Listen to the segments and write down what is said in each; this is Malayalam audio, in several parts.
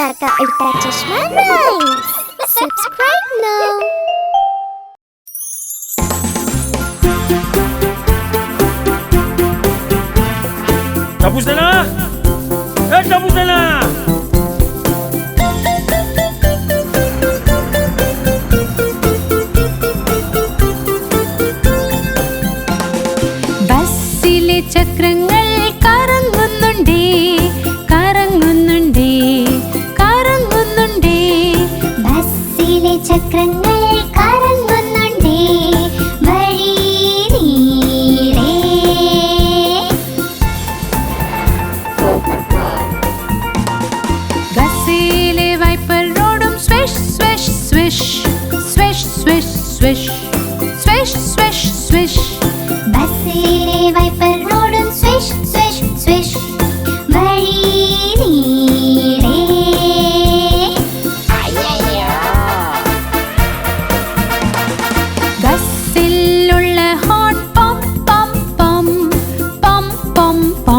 Avatar ka Ultra Chashma Rhymes. Subscribe now. Tapos na na! Tapos na na! ബസ്സിലെ ചക്രങ്ങൾ കറങ്ങുന്നുണ്ടേ കറങ്ങുന്നുണ്ടേ കറങ്ങുന്നുണ്ടേ ബസ്സിലെ ചക്രങ്ങൾ കറങ്ങുന്നുണ്ടേ വഴി നീളേ. ബസ്സിലെ വൈപ്പർ റോഡും swish swish swish swish swish swish swish swish swish ബസ്സിലെ വൈപ്പർ റോഡും സ്വിഷ് സ്വിഷ് സ്വിഷ് വഴി നീളേ. ബസ്സിലുള്ള ഹോൺ പം പം പം പം പം പം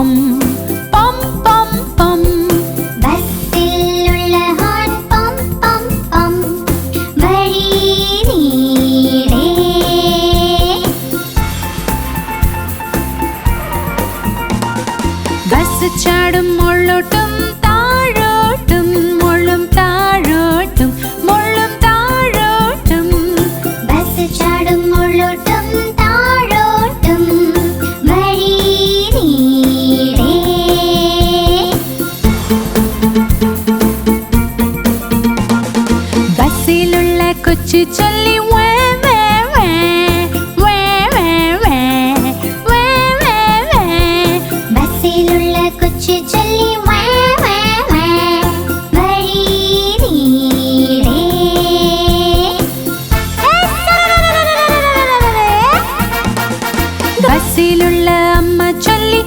പം പം പം ബസ്സിലുള്ള ഹോൺ പം പം പം വഴി നീളേ. ബസ് ചാടും മുള്ളോട്ടും താഴോട്ടും മുള്ളും താഴോട്ടും മുള്ളും താഴോട്ടും ബസ് ചാടും മുള്ളോട്ടും താഴോട്ടും വഴി നീളേ. ബസ്സിലുള്ള കൊച്ചു ചൊല്ലി വേ വേ വേ വേ വേ വേ വേ വേ വേ ബസ്സിലുള്ള കൊച്ചു ചൊല്ലി വേ വേ വേ വഴി നീളേ. ബസ്സിലുള്ള അമ്മ ചൊല്ലി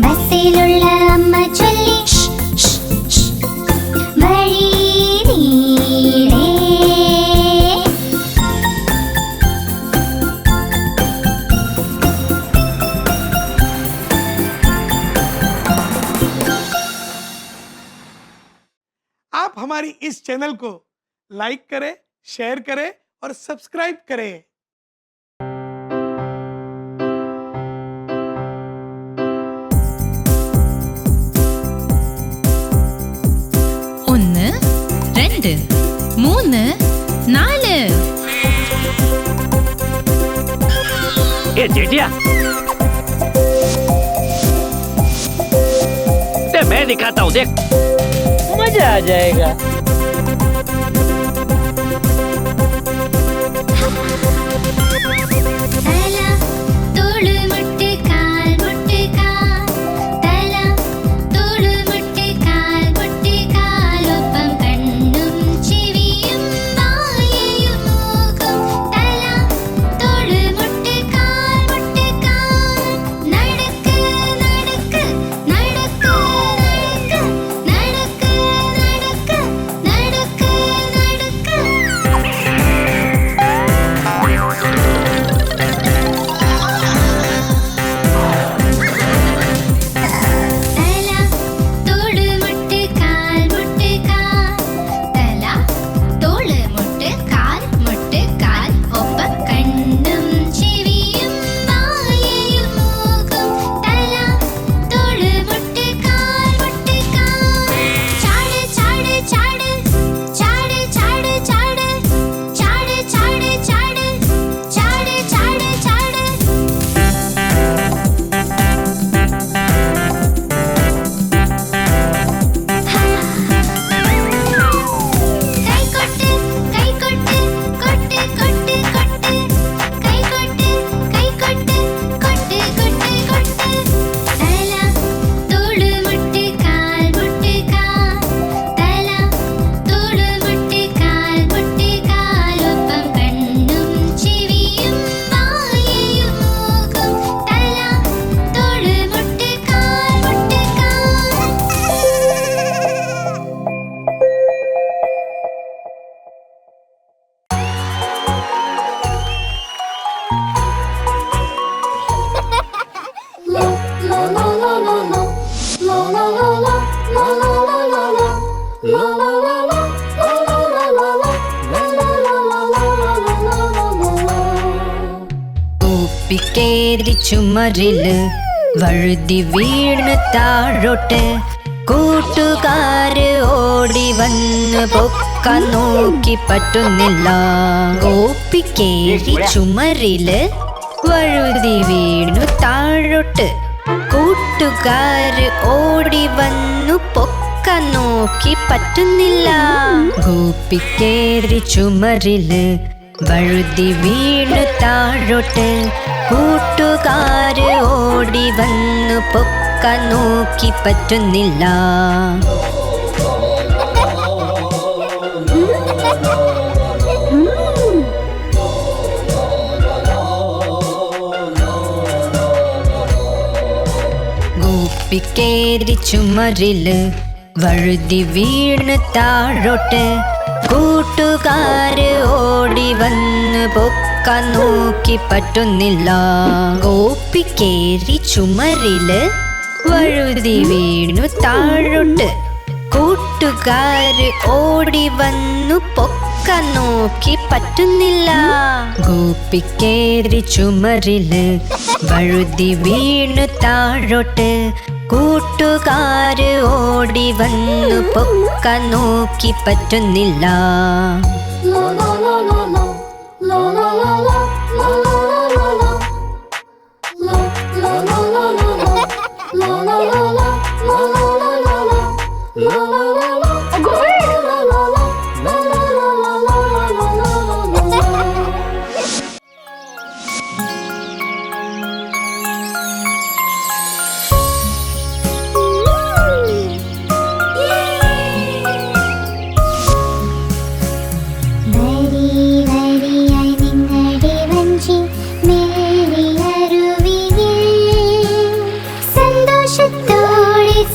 ബസ്സിലുള്ള അമ്മ ചൊല്ലി വഴി നീളേ. आप हमारी इस चैनल को लाइक करें, शेयर करें और सब्सक्राइब करें। ഒന്ന് രണ്ട് മൂന്ന് നാല് ए जेठिया ते मैं दिखाता हूँ, देख मजा आ जाएगा। തല തോള് മുട്ട് കാൽ മുട്ട് കാൽ തല തോള് മുട്ട് കാൽ മുട്ട് കാൽ ഒപ്പം കണ്ണും ചെവിയും വായയും മൂക്കും തല തോള് മുട്ട് കാൽ നടക്ക് നടക്ക് നടക്ക് നടക്ക് നടക്ക് നടക്ക് ഗോപിക്കേറി ചുമരില് വഴുതി വീണ് താഴോട്ട് കൂട്ടുകാര് ഓടി വന്ന് പൊക്കാൻ നോക്കി പറ്റുന്നില്ല. ഗോപിക്കേറി ചുമരില് വഴുതി വീണു താഴോട്ട് കൂട്ടുകാര് ഓടി വന്നു പൊക്കാൻ നോക്കി പറ്റുന്നില്ല. ഗോപിക്കേറി ചുമരില് വഴുതി വീണു താഴോട്ട് കൂട്ടുകാര് ഓടി വന്നു പൊക്കാൻ നോക്കി പറ്റുന്നില്ല. ഗോപിക്കേറി ചുമരില് വഴുതി വീണ് താഴോട്ട് കൂട്ടുകാര് ഓടി വന്ന് പൊക്കാൻ നോക്കി പറ്റുന്നില്ല. ഗോപിക്കേറി ചുമരില് വഴുതി വീണു താഴോട്ട് കൂട്ടുകാര് ഓടി വന്നു പൊക്കാൻ നോക്കി പറ്റുന്നില്ല. ഗോപിക്കേറി ചുമരില് വഴുതി വീണു താഴോട്ട് കൂട്ടുകാര് ഓടി വന്നു പൊക്കാൻ നോക്കി പറ്റുന്നില്ല.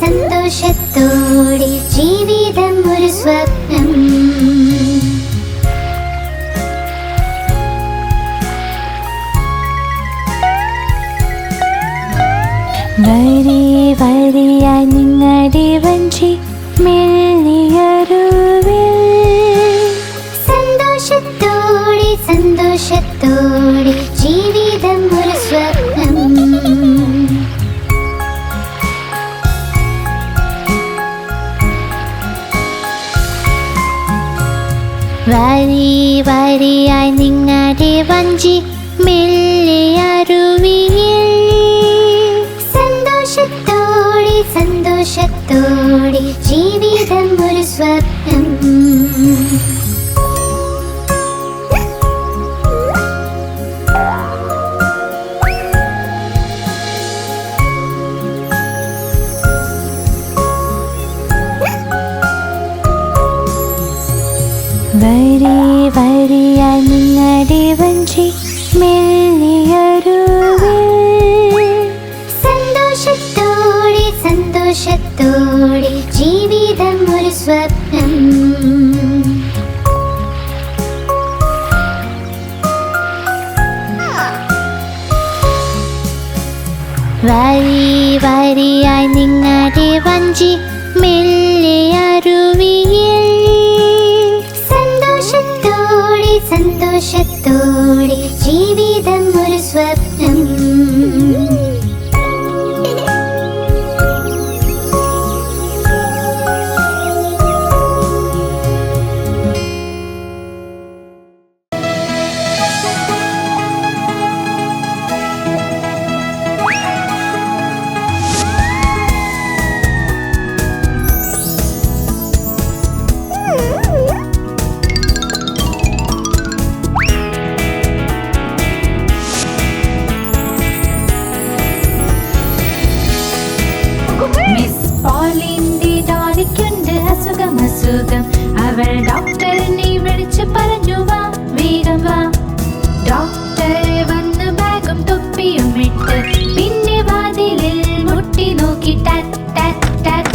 സന്തോഷത്തോടെ ജീവിതം ഒരു സ്വപ്നം. വരി വരിയായി നിങ്ങളുടെ വഞ്ചി മെല്ലിയരുവിൽ സന്തോഷത്തോടെ സന്തോഷത്തോടെ ജീവിതം ഒരു സ്വപ്നം. വരി വരിയായി നിങ്ങളുടെ വഞ്ചി മെല്ലിയരുവിൽ സന്തോഷത്തോടെ സന്തോഷത്തോടെ ജീവിതം ഒരു സ്വപ്നം. വരി വരിയായി നിങ്ങളുടെ വഞ്ചി മെല്ലിയരുവിൽ സന്തോഷത്തോടെ സന്തോഷത്തോടെ ജീവിതം ഒരു സ്വപ്നം. വരി വരിയായി നിങ്ങളുടെ വഞ്ചി മെല്ലിയരുവിൽ സന്തോഷത്തോടെ സന്തോഷത്തോടെ ജീവിതം ഒരു സ്വപ്നം. അവൾ ഡോക്ടറിനെ വിളിച്ചു പറഞ്ഞു വാ വേഗം വാ. ഡോക്ടർ വന്ന് ബാഗും തൊപ്പിയും ഇട്ട് പിന്നെ വാതിലിൽ മുട്ടി നോക്കി ടാറ്റ് ടാറ്റ് ടാറ്റ്.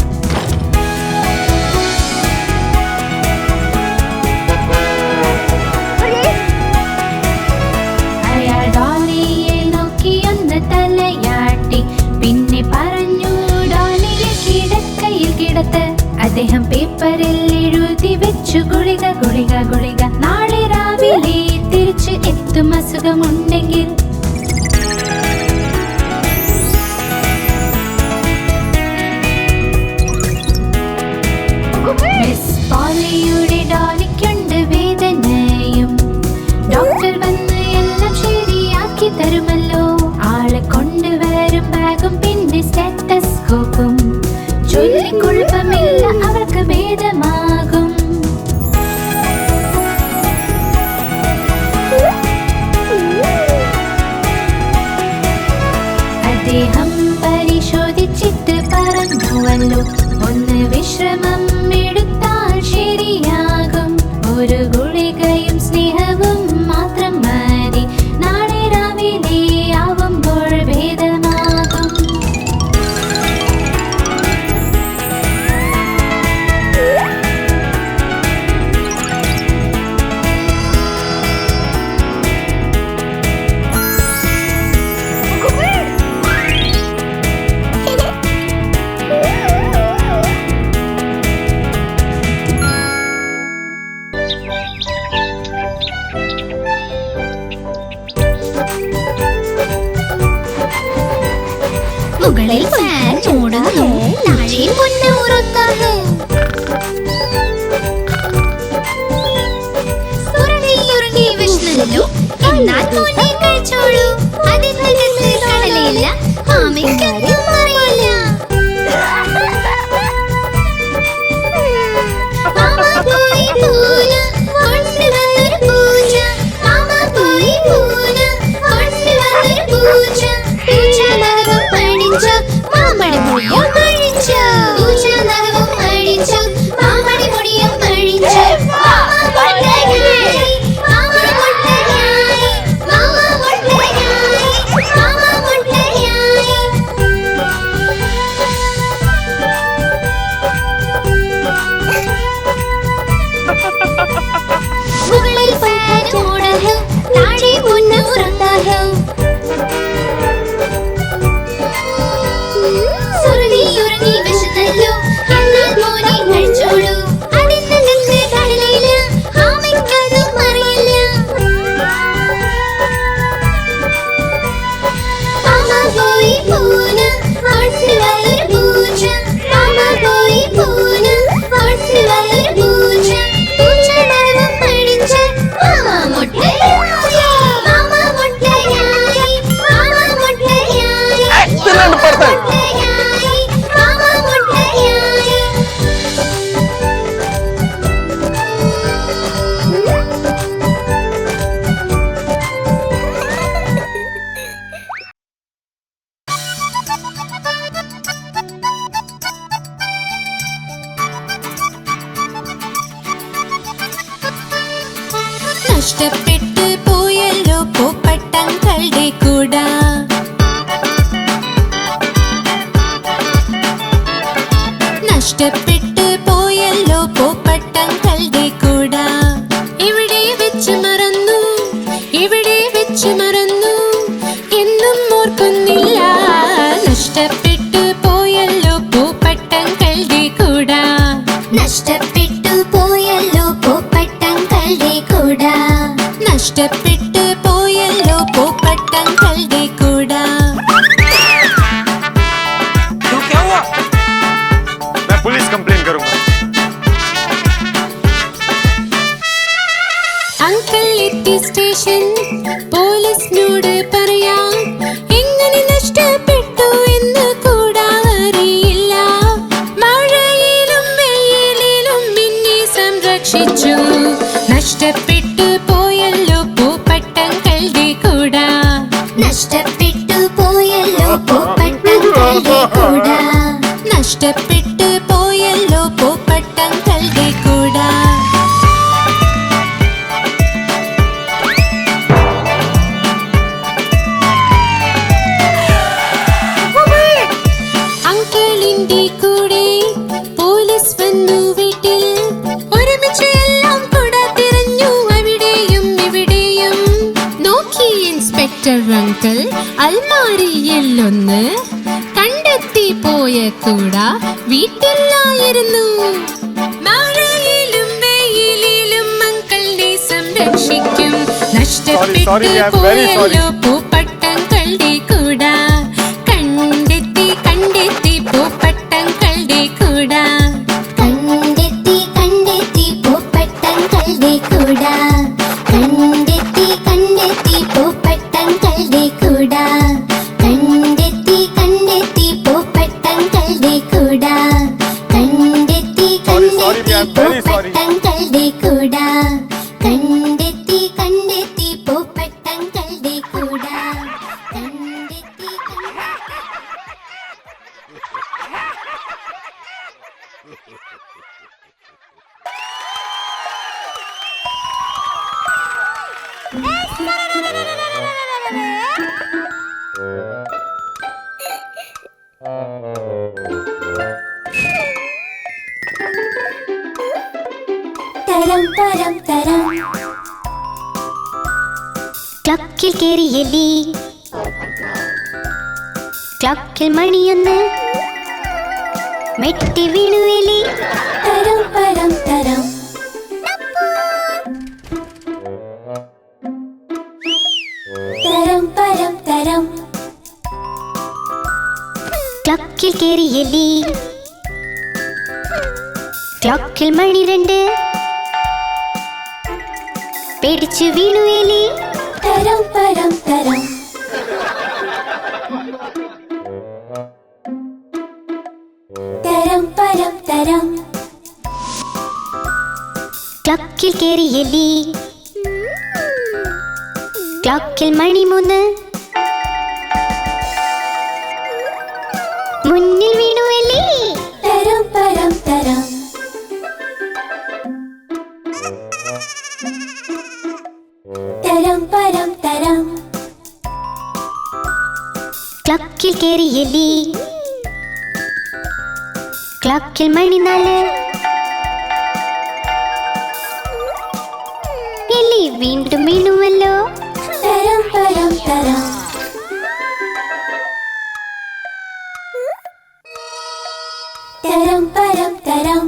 അയാൾ ഡോളിയെ നോക്കി ഒന്ന് തലയാട്ടി പിന്നെ പറഞ്ഞു ഡോളിയെ കിടക്കയിൽ കിടത്ത്. അദ്ദേഹം പേപ്പറിൽ എഴുതി വെച്ചു ഗുളിക ഗുളിക ഗുളിക. നാളെ രാവിലെ തിരിച്ച് എത്തും അസുഖമുണ്ടെങ്കിൽ. ഉണ്ടല്ലോ. ഒന്ന് വിശ്രമം എടുത്താൽ ശരിയാകും. ഒരു ഗുളികയും സ്നേഹവും മാത്രം മതി. നാളെ രാവിലെ ആവുമ്പോൾ ഭേദമാകും. മുകളിൽ ഫാൻ ഓടുന്നു, താഴെ പൊന്ന് ഉറക്കുന്നു. ഉറങ്ങി വിഷ്ണല്ലോ, എന്നാൽ മോനെ കഴിച്ചോളൂ. അതിനകത്ത് കടലയില്ല, ആമയ്ക്കൊന്നും അറിയില്ല. മാമ പോയി പൂന കൊണ്ടുവന്നൊരു പൂച്ച. മാമ പോയി പൂന കൊണ്ടുവന്നൊരു പൂച്ച. പൂച്ച നഖവും അടിച്ചു, മാമടി മുടിയും അഴിച്ചു. പൂച്ച നഖവും അടിച്ചു, മാമടി മുടിയും അഴിച്ചു. മാമ മുട്ടയായി, മാമ മുട്ടയായി, മാമ മുട്ടയായി, മാമ മുട്ടയായി. മുകളിൽ ഫാൻ ഓടുന്നു, താഴെ പൊന്ന് ഉറങ്ങുന്നു. ഉറങ്ങി വിശന്നല്ലോ, എന്നാൽ മോനെ കഴിച്ചോളൂ. അതിനകത്ത് കടലയില്ല, ആമയ്ക്കൊന്നും അറിയില്ല. മാമ പോയി പൂന കൊണ്ടുവന്നൊരു പൂച്ച. മാമ പോയി പൂന കൊണ്ടുവന്നൊരു പൂച്ച. പൂച്ച നഖവും അടിച്ച്, മാമ മുട്ടയായി, മാമ മുട്ടയായി, മാമ മുട്ടയായി, മാമ മുട്ടയായി, മാമ മുട്ടയായി. നഷ്ടപ്പെട്ടു പോയല്ലോ പൂപ്പട്ടങ്ങളുടെ കൂട. നഷ്ടപ്പെട്ടു പോയല്ലോ പൂപ്പട്ടങ്ങളുടെ കൂട. ഇവിടെ വെച്ച് മറന്നു, ഇവിടെ വെച്ച് മറന്നു, എന്നും ഓർക്കുന്നില്ല. നഷ്ടപ്പെട്ടു പോയല്ലോ പൂപ്പട്ടങ്ങളുടെ കൂട. നഷ്ടപ്പെട്ടു പോയല്ലോ പൂപ്പട്ടങ്ങളുടെ കൂട. നഷ്ടപ്പെട്ടു പോയല്ലോ പൂപ്പട്ടങ്ങളുടെ കൂട. क्या हुआ? मैं पुलिस कंप्लेन करूंगा. അങ്കിൾ എത്തി സ്റ്റേഷൻ, പോലീസിനോട് പറയാം. എങ്ങനെ നഷ്ടപ്പെട്ടു എന്ന് കൂടാ അറിയില്ല. മഴയിലും വെയിലിലും എന്നെ സംരക്ഷിച്ചു. നഷ്ടപ്പെട്ടു പോയല്ലോ പൂപ്പട്ടങ്ങളുടെ കൂട. നഷ്ടപ്പെട്ടു പോയല്ലോ പൂപ്പട്ടങ്ങളുടെ കൂട. നഷ്ടപ്പെട്ടു പോയല്ലോ പൂപ്പട്ടങ്ങളുടെ കൂട. അങ്കിളിന്റെ കൂടെ പോലീസ് വന്നു വീട്ടിൽ. ഒരുമിച്ച് എല്ലാം കൂട തിരഞ്ഞു, അവിടെയും ഇവിടെയും. നോക്കി ഇൻസ്പെക്ടർ അങ്കിൾ അൽമാരിയിലൊന്ന്. കണ്ടെത്തി പോയ കൂട വീട്ടിലായിരുന്നു. മഴയിലും വെയിലിലും അങ്കിളിനെ സംരക്ഷിക്കും. നഷ്ടപ്പെട്ടു പോയല്ലോ പൂപ്പട്ടങ്ങളുടെ കൂട. കണ്ടെത്തി കണ്ടെത്തി പൂപ്പട്ടങ്ങളുടെ കൂട. കണ്ടെത്തി കണ്ടെത്തി പൂപ്പട്ടങ്ങളുടെ കൂട. കണ്ടെത്തി കണ്ടെത്തി പൂപ്പട്ടങ്ങളുടെ കൂട. കണ്ടെത്തി കണ്ടെത്തി പൂപ്പട്ടങ്ങളുടെ കൂട. കണ്ടെത്തി കണ്ടെത്തി പൂപ്പട്ടങ്ങളുടെ കൂട. കണ്ടെത്തി കണ്ടെത്തി പൂപ്പട്ടങ്ങളുടെ കൂട. കണ്ടെത്തി ക്ലോക്കിൽ കേറി എലി, ക്ലോക്കിൽ മണിയൊന്ന് മെട്ടി വീണു എലി. തരം പരം തരം തരം പരം തരം. ക്ലോക്കിൽ കേറി എലി, ക്ലോക്കിൽ മണി രണ്ട് പേടിച്ചു വീണു എലി. തരം പരം തരം തരം പരം തരം. ക്ലോക്കിൽ കേറി എലി, ക്ലോക്കിൽ മണി മൂന്ന് മുന്നിൽ വീണു എലി. തരം പരം തരം തരം പരം തരം. ക്ലോക്കിൽ കേറി എലി, ക്ലോക്കിൽ മണി നാല് എലി വീണ്ടും വീണുവല്ലോ. തരം പരം തരം തരം പരം തരം.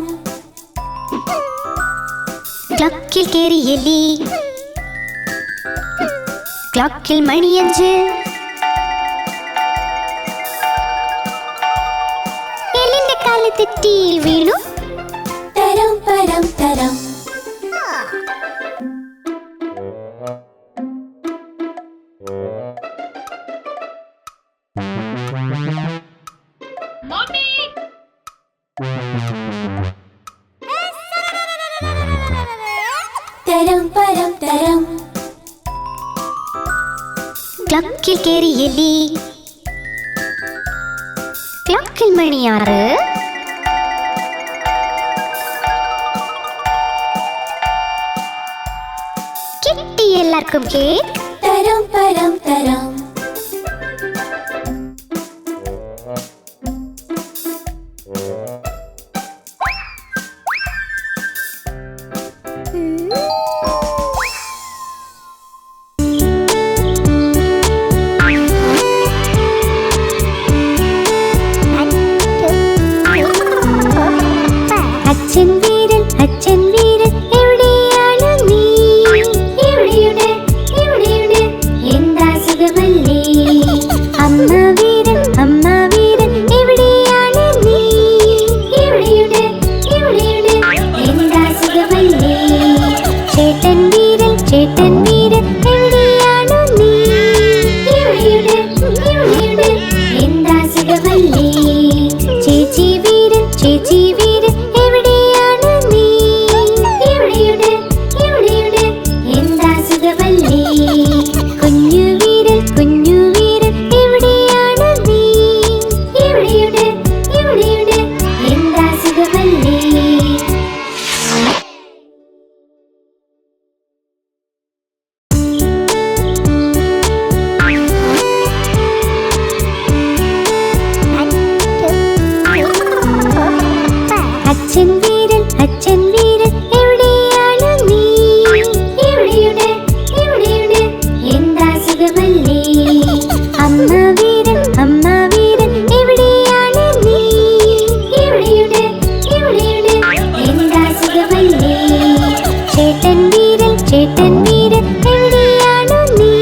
ക്ലോക്കിൽ കേറി എലി, ക്ലോക്കിൽ മണി അഞ്ച് എലിന്റെ കാല് തെറ്റി വീണു. തരം പരം തരം തരം പരം തരം. ക്ലോക്കിൽ കേറി എലി, ക്ലോക്കിൽ മണി ആറ് കിട്ടി എല്ലാവർക്കും കേക്ക്. തരം പരം തരം അച്ഛൻ വീരൻ അച്ഛൻ വീരൻ എവിടെയാണ് നീ? എവിടെയുണ്ട് എവിടെയുണ്ട് എന്താ സുഖമല്ലേ? അമ്മ വീരൻ എവിടെയാണ് നീ? എവിടെയുണ്ട് എവിടെയുണ്ട് എന്താ സുഖമല്ലേ? ചേട്ടൻ വീരൻ എവിടെയാണ് നീ? എവിടെയുണ്ട് എവിടെയുണ്ട് എന്താ സുഖമല്ലേ? ചേച്ചി വീരൻ എവിടെയാണ് നീ? എവിടെയുണ്ട് എവിടെയുണ്ട് എന്താ സുഖമല്ലേ? കുഞ്ഞു വീരൻ എവിടെയാണ് നീ? എവിടെയുണ്ട് എവിടെയുണ്ട് എന്താ സുഖമല്ലേ? അച്ഛൻ വീരൻ എവിടെയാണ് നീ? എവിടെയുണ്ട് എവിടെയുണ്ട് എന്താ സുഖമല്ലേ? അമ്മ വീരൻ എവിടെയാണ് നീ? എവിടെയുണ്ട് എവിടെയുണ്ട് എന്താ സുഖമല്ലേ? ചേട്ടൻ വീരൻ എവിടെയാണ് നീ?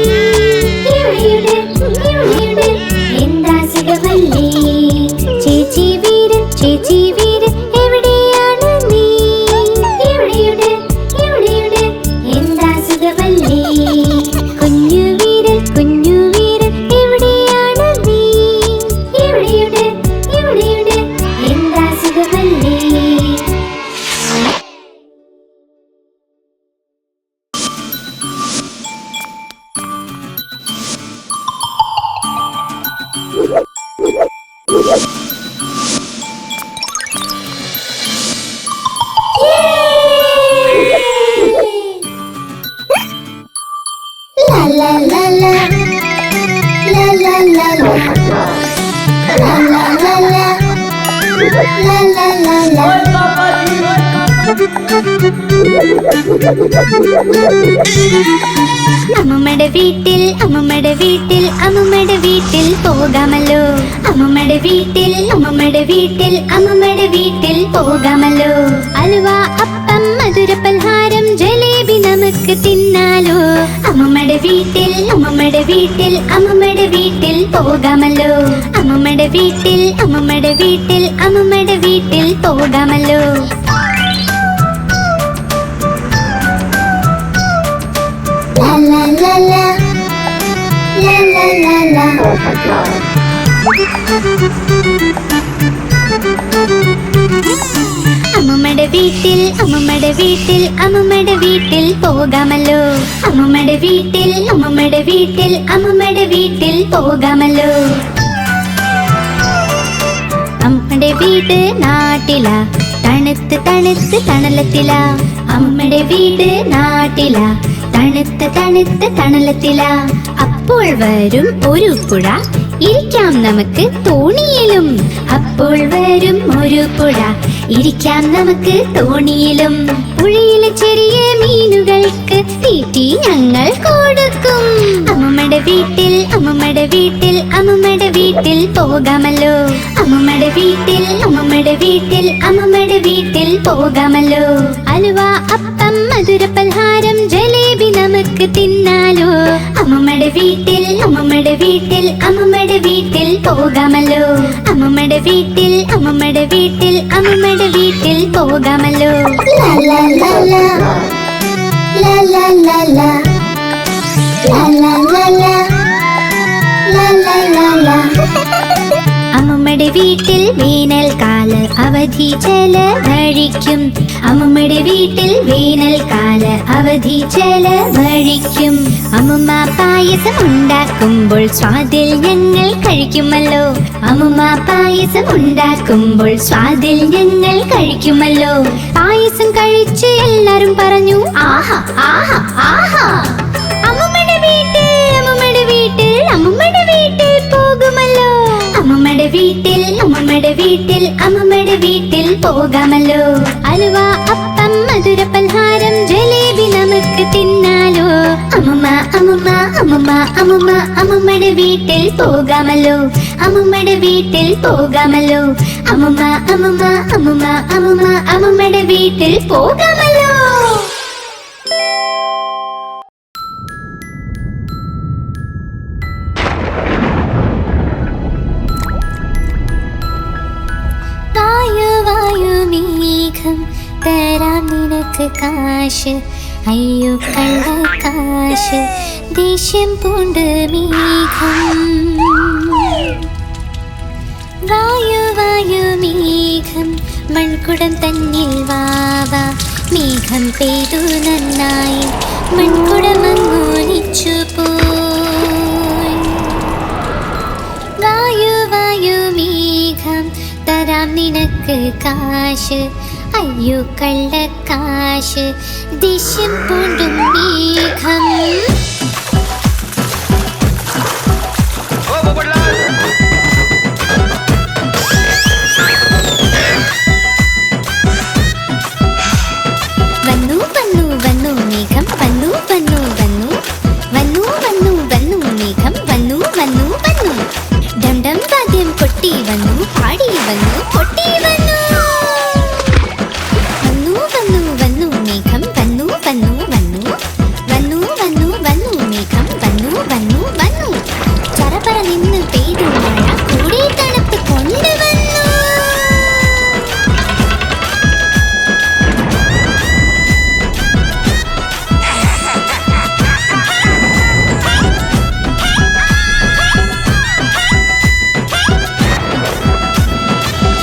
എവിടെയുണ്ട് എവിടെയുണ്ട് എന്താ സുഖമല്ലേ? ചേച്ചി വീരൻ എവിടെയാണ് നീ? എവിടെയുണ്ട് എവിടെയുണ്ട് എന്താ സുഖമല്ലേ? കുഞ്ഞു വീരൻ എവിടെയാണ് നീ? എവിടെയുണ്ട് എവിടെയുണ്ട് എന്താ സുഖമല്ലേ? La la la la la la la la la la la la la la la. അമ്മമ്മയുടെ വീട്ടിൽ അമ്മമ്മയുടെ വീട്ടിൽ അമ്മമ്മയുടെ വീട്ടിൽ പോകാമല്ലോ. അമ്മമ്മയുടെ വീട്ടിൽ അമ്മമ്മയുടെ വീട്ടിൽ അമ്മമ്മയുടെ വീട്ടിൽ പോകാമല്ലോ. അലുവ, അപ്പം, മധുരപലഹാരം, ജലേബി നമുക്ക് തിന്നാലോ. അമ്മമ്മയുടെ വീട്ടിൽ അമ്മമ്മയുടെ വീട്ടിൽ അമ്മമ്മയുടെ വീട്ടിൽ പോകാമല്ലോ. അമ്മമ്മയുടെ വീട്ടിൽ അമ്മമ്മയുടെ വീട്ടിൽ അമ്മമ്മയുടെ വീട്ടിൽ പോകാമല്ലോ. La la la la, la la la la. അമ്മമ്മയുടെ വീട്ടിൽ അമ്മമ്മയുടെ വീട്ടിൽ അമ്മമ്മയുടെ വീട്ടിൽ പോകാമല്ലോ. അമ്മമ്മയുടെ വീട്ടിൽ അമ്മമ്മയുടെ വീട്ടിൽ അമ്മമ്മയുടെ വീട്ടിൽ പോകാമല്ലോ. അമ്മയുടെ വീട് നാട്ടിലാ, തണുത്ത് തണുത്ത് തണലത്തില. അമ്മയുടെ വീട് നാട്ടില, തണുത്ത് തണുത്ത് തണലത്തില. അപ്പോൾ വരും ഒരു പുഴ, ഇരിക്കാം നമുക്ക് തോണിയിലും. അപ്പോൾ വരും ഒരു പുഴ, ഇരിക്കാം നമുക്ക് തോണിയിലും. പുഴയിലെ ചെറിയ മീനുകൾക്ക് തീറ്റി ഞങ്ങൾ കൊടുക്കും. അമ്മമ്മയുടെ വീട്ടിൽ അമ്മമ്മയുടെ വീട്ടിൽ അമ്മമ്മയുടെ വീട്ടിൽ പോകാമല്ലോ. അമ്മമ്മയുടെ വീട്ടിൽ അമ്മമ്മയുടെ വീട്ടിൽ അമ്മമ്മയുടെ വീട്ടിൽ പോകാമല്ലോ. അലുവ, അപ്പം, മധുരപലഹാരം, ജലേബി നമുക്ക് തിന്നാലോ. അമ്മമ്മയുടെ വീട്ടിൽ അമ്മമ്മയുടെ വീട്ടിൽ അമ്മമ്മയുടെ വീട്ടിൽ പോകാമല്ലോ. അമ്മമ്മയുടെ വീട്ടിൽ അമ്മമ്മയുടെ വീട്ടിൽ അമ്മമ്മയുടെ വീട്ടിൽ പോകാമല്ലോ. La la la la, la la la la, la la la la, la la la la. അമ്മമ്മയുടെ വീട്ടിൽ വേനൽക്കാല അവധി ചെലവഴിക്കും. അമ്മമ്മയുടെ വീട്ടിൽ വേനൽക്കാല അവധി ചെലവഴിക്കും. അമ്മമ്മ പായസം ഉണ്ടാക്കുമ്പോൾ സ്വാദിൽ ഞങ്ങൾ കഴിക്കുമല്ലോ. അമ്മമ്മ പായസം ഉണ്ടാക്കുമ്പോൾ സ്വാദിൽ ഞങ്ങൾ കഴിക്കുമല്ലോ. പായസം കഴിച്ച് എല്ലാരും പറഞ്ഞു ആഹാ ആഹാ ആഹാ. അമ്മമ്മയുടെ വീട്ടിൽ അമ്മമ്മയുടെ വീട്ടിൽ അമ്മമ്മയുടെ വീട്ടിൽ പോകുമല്ലോ. അമ്മമ്മയുടെ വീട്ടിൽ അമ്മമ്മയുടെ വീട്ടിൽ അമ്മമ്മയുടെ വീട്ടിൽ പോകാമല്ലോ. അലുവ, അപ്പം, മധുരപലഹാരം, ജലേബി നമുക്ക് തിന്നാലോ. അമ്മമ്മ അമ്മമ്മ അമ്മമ്മ അമ്മമ്മ അമ്മമ്മയുടെ വീട്ടിൽ പോകാമല്ലോ. അമ്മമ്മയുടെ വീട്ടിൽ പോകാമല്ലോ. അമ്മമ്മ അമ്മമ്മ അമ്മമ്മ അമ്മമ്മ അമ്മമ്മയുടെ വീട്ടിൽ പോകാമല്ലോ. മേഘം തരാം നിനക്ക് കാശ്. അയ്യോ കള്ളക്കാശ്, ദേഷ്യം പൂണ്ട് മേഘം. വായു വായു മേഘം, മൺകുടം തന്നിൽ വാവാ. മേഘം പെയ്തു നന്നായി, മൺകുടം അങ്ങൊലിച്ചു പോയി. വായു വായു മേഘം തരാം നിനക്ക് കാശ്. അയ്യോ കള്ളക്കാശ്, ദേഷ്യം പൂണ്ടും മേഘം. വന്നു വന്നു വന്നു മേഘം, വന്നു വന്നു വന്നു വന്നു വന്നു വന്നു മേഘം, വന്നു വന്നു വന്നു. ഡം ഡം വാദ്യം കൊട്ടി വന്നു, പാടി വന്നു, കൊട്ടി വന്നു. വന്നു വന്നു വന്നു മേഘം, വന്നു വന്നു വന്നു വന്നു വന്നു വന്നു മേഘം, വന്നു വന്നു വന്നു. ചറപറ നിന്ന് പെയ്തു മഴ, കൂടെ തണുപ്പ് കൊണ്ടുവന്നു.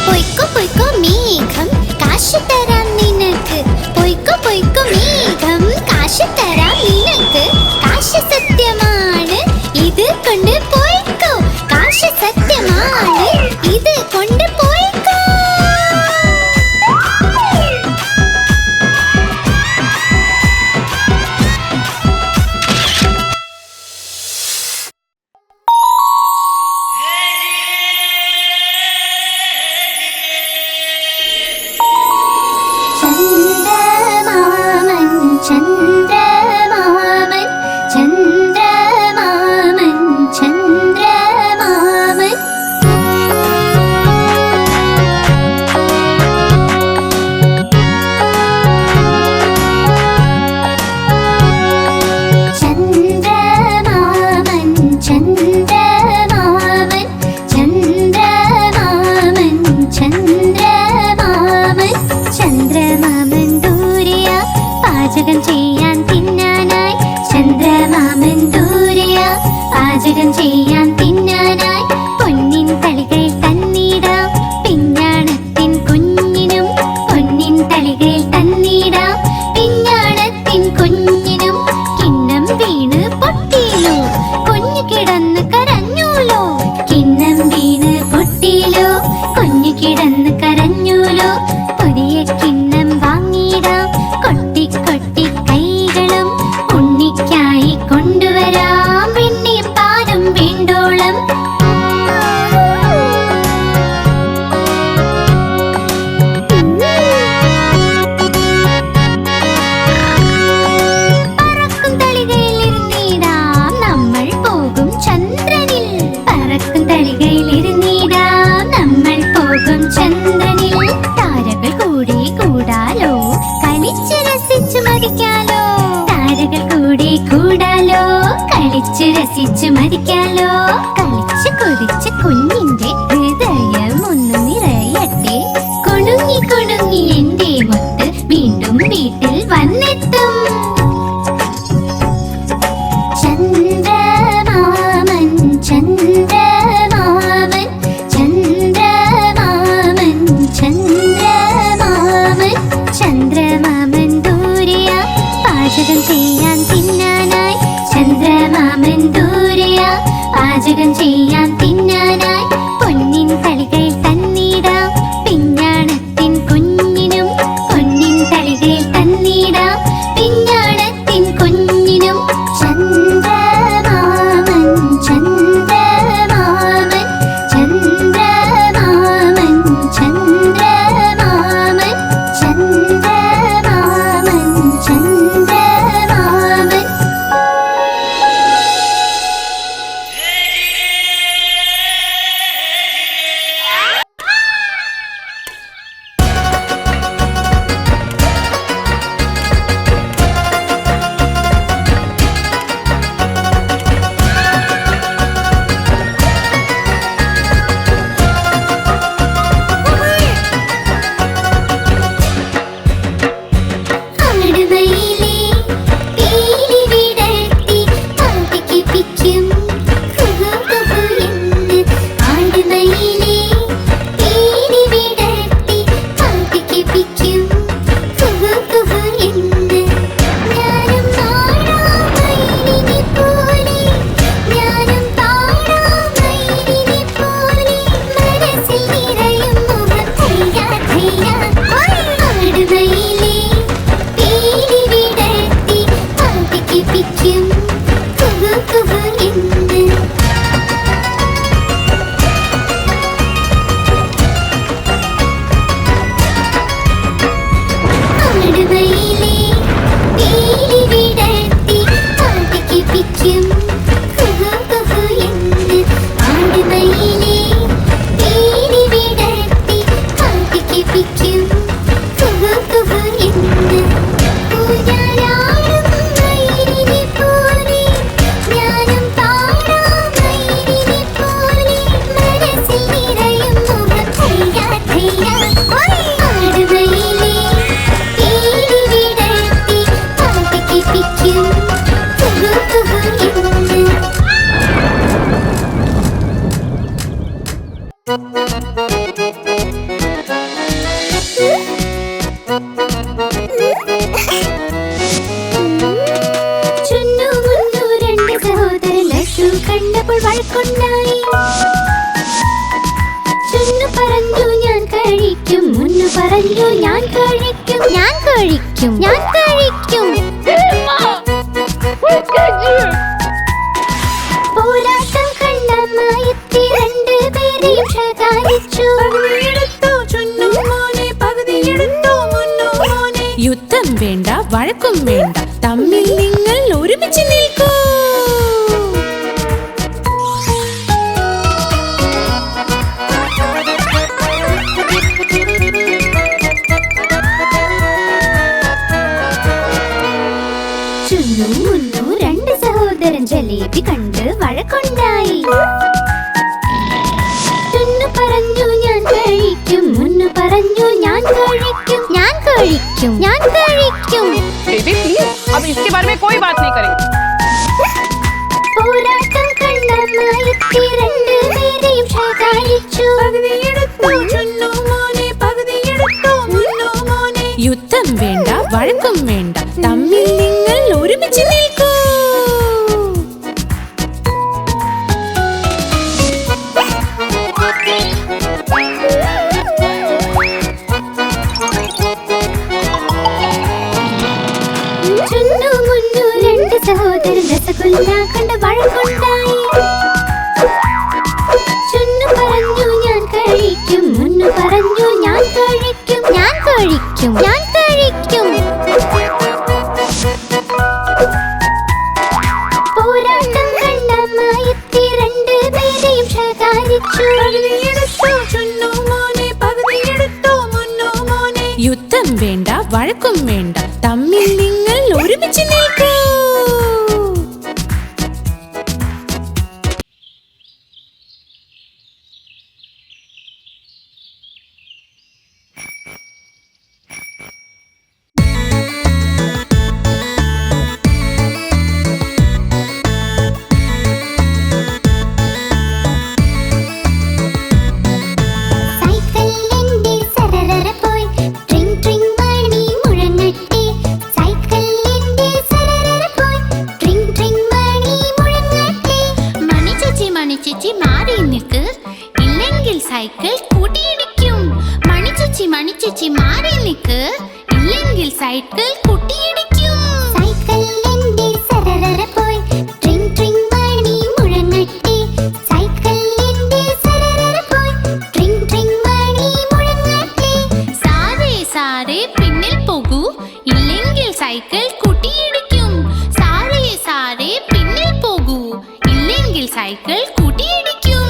പൊയ്ക്കോ പൊയ്ക്കോ മേഘം, കാശ് തരാം നിനക്ക്. പൊയ്ക്കോ പൊയ്ക്കോ മേഘം, കാശ് തരാം നിനക്ക്. കാശ് സത്യമാണ്, ഇത് കൊണ്ട് പോയിക്കോ. കാശ് സത്യമാണ്, ഇത് കൊണ്ട് പോയിക്കോ. ചന്ദമാമ പാചകം ചെയ്യാൻ തിന്നാനായി പൊന്നിൻ തളികയിൽ തന്നിടാം. പിഞ്ഞാണത്തിൻ കുഞ്ഞിനും പൊന്നിൻ തളികയിൽ തന്നിടാം. പിഞ്ഞാണത്തിൻ കുഞ്ഞിനും കിണ്ണം വീണ് പൊട്ടിയിലോ, കുഞ്ഞു കിടന്ന് കരഞ്ഞൂലോ. കിണ്ണം വീണ് പൊട്ടിയിലോ, കുഞ്ഞു കിടന്ന് കരഞ്ഞൂലോ. പുതിയ കിണ്ണം വാങ്ങിടാം, കൊട്ടി കൊട്ടി കൈകളും ഉണ്ണിക്കായി കൊണ്ടുവരാം. വെണ്ണയും പാലും വീണ്ടോളം. പറക്കും തളികയിലിരുന്നിടാം, നമ്മൾ പോകും ചന്ദ്രനിൽ. പറക്കും തളികയിലിരുന്നിടാം, നമ്മൾ പോകും ചന്ദ്രനിൽ. താരകൾ കൂടി കൂടാലോ, കളിച്ച് രസിച്ചു മതിക്കാലോ. താരകൾ കൂടി കൂടാലോ, കളിച്ച് രസിച്ചു മതിക്കാലോ. കളിച്ച് കൊതിച്ച് കുഞ്ഞിന്റെ ഹൃദയം ഒന്ന് നിറയട്ടെ. കുണുങ്ങി കുണുങ്ങി എന്റെ മുത്ത് വീണ്ടും വീട്ടിൽ വന്നെത്തും. ചന്ദ്രമാമൻ ചന്ദ്രമാമൻ ചന്ദ്രമാമൻ ചന്ദ്രമാമൻ ചന്ദ്രമാമൻ ദൂരെയാ പാചകം ചെയ്യാൻ തിന്നാനായി. ചന്ദ്രമാമൻ ദൂരെയാ പാചകം ചെയ്യാൻ തിന്നാനായി. പൊന്നിൻ തളികയിൽ തന്നിടാം, പിഞ്ഞാണത്തിൻ കുഞ്ഞിനും പൊന്നിൻ തളികയിൽ തന്നിടാം. പിഞ്ഞാണത്തിൻ കുഞ്ഞിനും ചന്ദ്രമാമൻ ചന്ദ്രമാമൻ ചന്ദ്രമാമൻ ചന്ദ്രമാമൻ ചന്ദ്രമാമൻ ചന്ദ്രമാമൻ. ആടുമയിലേ പീലി വിടർത്തി പാതിക്ക് പിക്കും കുഹു കുഹു എന്ന്. ആടുമയിലേ പീലി വിടർത്തി പാതിക്ക് പിക്കും കുഹു കുഹു എന്ന്. ഞാനും പാടാം മയിലിനെ പോലെ, ഞാനും പാടാം മയിലിനെ പോലെ. മനസ്സിൽ നിറയും മുഖം ധൈര്യ ധൈര്യ. ആടുമയിലേ പീലി വിടർത്തി പാതിക്ക് പിക്കും കുഹു കുഹു എന്ന്. ആടുമയിലേ പീലി വിടർത്തി പാതിക്ക് പിക്കും കുഹു കുഹു എന്ന്. ആടുമയിലേ പീലി വിടർത്തി പാതിക്ക് പിക്കും കുഹു കുഹു എന്ന്. ഊഞ്ഞാലാടും മയിലിനെ പോലെ, ഞാനും പാടാം മയിലിനെ പോലെ. മനസ്സിൽ നിറയും മുഖം ധൈര്യ ധൈര്യ. ആടുമയിലേ പീലി വിടർത്തി പാതിക്ക് പിക്കും കുഹു കുഹു എന്ന്. ചുന്നു മുന്നു രണ്ട് സഹോദരൻ ലഡ്ഡു കണ്ടപ്പോൾ വഴക്കുണ്ടായി. ചുന്നു പറഞ്ഞു ഞാൻ കഴിക്കും, മുന്നു പറഞ്ഞു ഞാൻ കഴിക്കും. ഞാൻ കഴിക്കും, ഞാൻ കഴിക്കും. പോരാട്ടം കണ്ടമായെത്തി രണ്ടുപേരെയും ശകാരിച്ചു. യുദ്ധം വേണ്ട, വഴക്കും വേണ്ട, തമ്മിൽ നിങ്ങൾ ഒരുമിച്ച് നിൽക്കൂ. ചുന്നു മുന്നു രണ്ട് സഹോദരൻ ജലേബി കണ്ട് വഴക്കുണ്ടായി. ചുന്നു പറഞ്ഞു ഞാൻ കഴിക്കും, മുന്നു പറഞ്ഞു ഞാൻ കഴിക്കും. ഞാൻ കഴിക്കും, ഞാൻ കഴിക്കും. बेबी प्लीज अब इसके बारे में कोई बात नहीं करेंगे. പോരാട്ടം കണ്ട ചൊല്ലാ കണ്ട വഴക്കുണ്ടായി. ചുന്നു പറഞ്ഞു ഞാൻ കഴിക്കും, മുന്നു പറഞ്ഞു ഞാൻ കഴിക്കും, ഞാൻ കഴിക്കും, ഞാൻ കഴിക്കും. പോരാട്ടം കണ്ടമായെത്തി രണ്ടുപേരെയും ശകാരിച്ചു. യുദ്ധം വേണ്ട, വഴക്കും വേണ്ട, തമ്മിൽ നിങ്ങൾ ഒരുമിച്ച് നിൽക്കൂ. മണിച്ചേച്ചി മാറി നിൽക്ക്, ഇല്ലെങ്കിൽ സൈക്കിൾ കൂട്ടിയിടിക്കും. മണിച്ചേച്ചി മണിച്ചേച്ചി മാറി നിൽക്ക്, ഇല്ലെങ്കിൽ സൈക്കിൾ കൂട്ടിയിടിക്കും. സൈക്കിൾ എന്റെ സരസര പോയി, ട്രിങ് ട്രിങ് മണി മുഴങ്ങട്ടെ. സൈക്കിൾ എന്റെ സരസര പോയി, ട്രിങ് ട്രിങ് മണി മുഴങ്ങട്ടെ. സാരേ സാരേ പിന്നിൽ പോകൂ, ഇല്ലെങ്കിൽ സൈക്കിൾ കൂട്ടിയിടിക്കും. സാരേ സാരേ പിന്നിൽ പോകൂ, ഇല്ലെങ്കിൽ സൈക്കിൾ കൂട്ടിയിടിക്കും.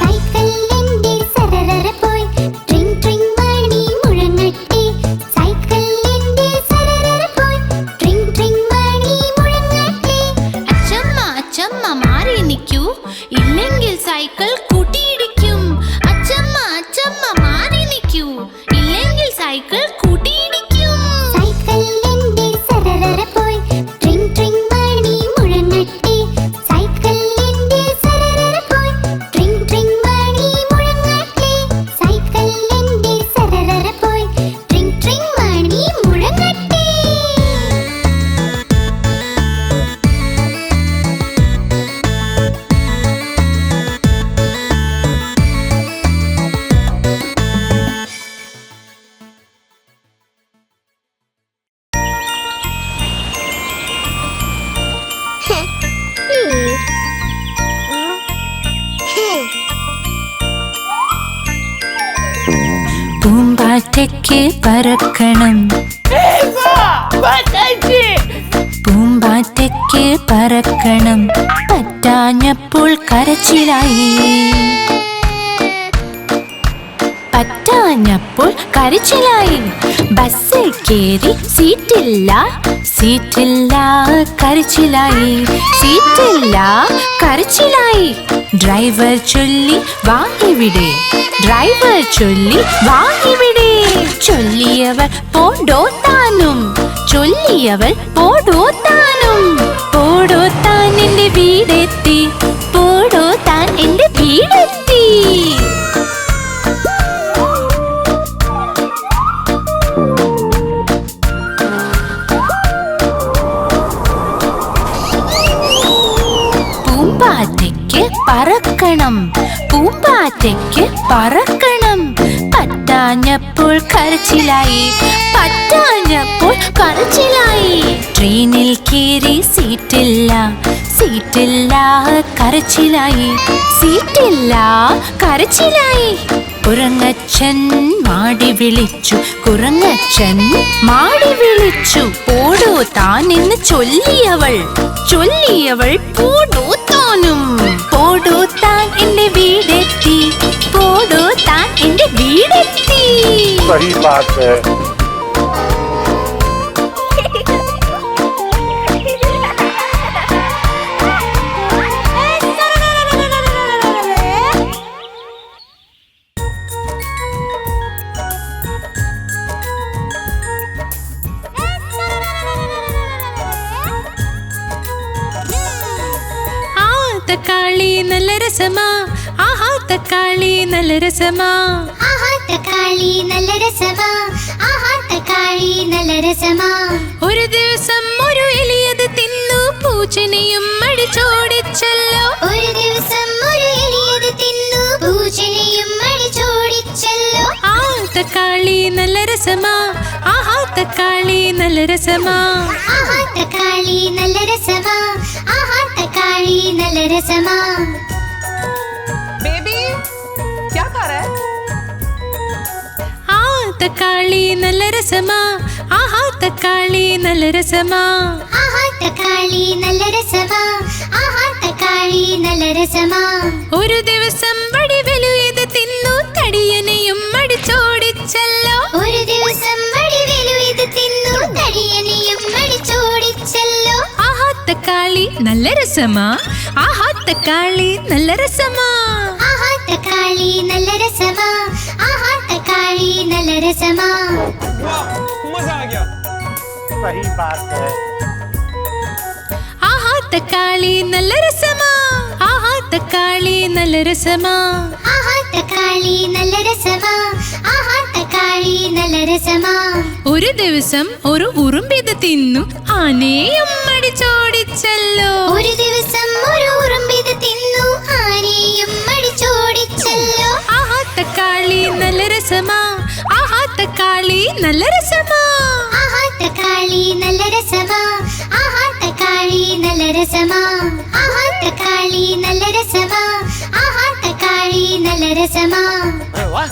സൈക്കിൾ എന്റെ സരസര പോയി, ട്രിങ് ട്രിങ് മണി മുഴങ്ങട്ടെ. സൈക്കിൾ എന്റെ സരസര പോയി, ട്രിങ് ട്രിങ് മണി മുഴങ്ങട്ടെ. അച്ചമ്മ അച്ചമ്മ മാറി നിൽക്കൂ, ഇല്ലെങ്കിൽ സൈക്കിൾ കൂട്ടിയിടിക്കും. അച്ചമ്മ അച്ചമ്മ മാറി നിൽക്കൂ, ഇല്ലെങ്കിൽ സൈക്കിൾ കൂട്ടിയിടിക്കും. സൈക്കിൾ എന്റെ സരസര പോയി, ട്രിങ് ട്രിങ് മണി മുഴങ്ങട്ടെ. സൈക്കിൾ എന്റെ സരസര പോയി, ട്രിങ് ട്രിങ് മണി മുഴങ്ങട്ടെ. സൈക്കിൾ എന്റെ സരസര പോയി, ട്രിങ് ട്രിങ് മണി മുഴങ്ങട്ടെ. പൂമ്പാറ്റയ്ക്ക് പറക്കണം, പൂമ്പാറ്റയ്ക്ക് പറക്കണം, പറ്റാഞ്ഞപ്പോൾ കരച്ചിലായി. പറ്റാഞ്ഞപ്പോൾ കരച്ചിലായി. ബസ്സിൽ കേറി സീറ്റില്ല, സീറ്റില്ല കരച്ചിലായി. സീറ്റില്ല കരച്ചിലായി. ഡ്രൈവർ ചൊല്ലി വാ ഇവിടെ, ഡ്രൈവർ ചൊല്ലി വാ ഇവിടെ. ചൊല്ലിയവൾ പോടോ താനും, ചൊല്ലിയവൾ പോടോ താനും. പോടോ താൻ എന്റെ വീടെത്തി, പോടോ താൻ എന്റെ വീടെത്തി. പൂമ്പാറ്റയ്ക്ക് പറക്കണം, പൂമ്പാറ്റയ്ക്ക് പറക്കണം, പറ്റാഞ്ഞപ്പോൾ കരച്ചിലായി. പറ്റാഞ്ഞപ്പോൾ കരച്ചിലായി. ട്രെയിനിൽ കയറി സീറ്റില്ല, സീറ്റില്ല കരച്ചിലായി. സീറ്റില്ല കരച്ചിലായി. കുരങ്ങച്ചൻ മാടി വിളിച്ചു, കുരങ്ങച്ചൻ മാടി വിളിച്ചു. പോടോ താൻ എന്ന് ചൊല്ലിയവൾ, ചൊല്ലിയവൾ പോടോ താനും. പോടോ താൻ എന്റെ വീടെത്തി, പോടോ താൻ എന്റെ വീടെത്തി. सही बात है. തക്കാളി നല്ല രസമാ, ആഹാ തക്കാളി നല്ല രസമാ. ആഹാ തക്കാളി നല്ല രസമാ, ആഹാ തക്കാളി നല്ല രസമാ. ഒരു ദിവസം ഒരു എലിയത് തിന്നു, പൂച്ചനെയും അടിച്ചോടിച്ചല്ലോ. ഒരു ദിവസം ഒരു എലിയത് തിന്നു, പൂച്ചനെ നല്ല രസമാ ആഹാ തക്കാളി നല്ല രസമാ ആഹാ തക്കാളി നല്ല രസമാ ആഹാ തക്കാളി നല്ല രസമാ बेबी क्या खा रहा है ആ തക്കാളി നല്ല രസമാ ആഹാ തക്കാളി നല്ല രസമാ ആഹാ തക്കാളി നല്ല രസമാ ആഹാ തക്കാളി നല്ല രസമാ ഒരു ദിവസം വടിവലു ഇത് തിന്നു തടിയനെയും അടിച്ചോടിച്ചല്ലോ ഒരു ദിവസം വടിവേലു ഇത് തിന്നു തടിയനെയും അടിച്ചോടിച്ചല്ലോ ആഹാ തക്കാളി നല്ല രസമാ ആഹാ തക്കാളി നല്ല രസമാ ആഹാ തക്കാളി നല്ല രസമാ ആഹാ തക്കാളി നല്ല രസമാ मजा आ गया सही बात है ആഹാ തക്കാളി നല്ല രസമാ ആഹാ തക്കാളി നല്ല രസമാ ആഹാ തക്കാളി നല്ല രസമാ ആഹാ തക്കാളി നല്ല രസമാ ഒരു ദിവസം ഒരു ഉറുമ്പിത് തിന്നു ആനയും അടിച്ചോടിച്ചല്ലോ ഒരു ദിവസം ഒരു ഉറുമ്പിത് തിന്നു ആനയും അടിച്ചോടിച്ചല്ലോ ആഹാ തക്കാളി നല്ല രസമാ ആഹാ തക്കാളി നല്ല രസമാ ആഹാ തക്കാളി നല്ല രസമാ ആഹാ തക്കാളി നല്ല രസമാ ആഹാ തക്കാളി നല്ല രസമാ ആഹാ തക്കാളി നല്ല രസമാ अरे वाह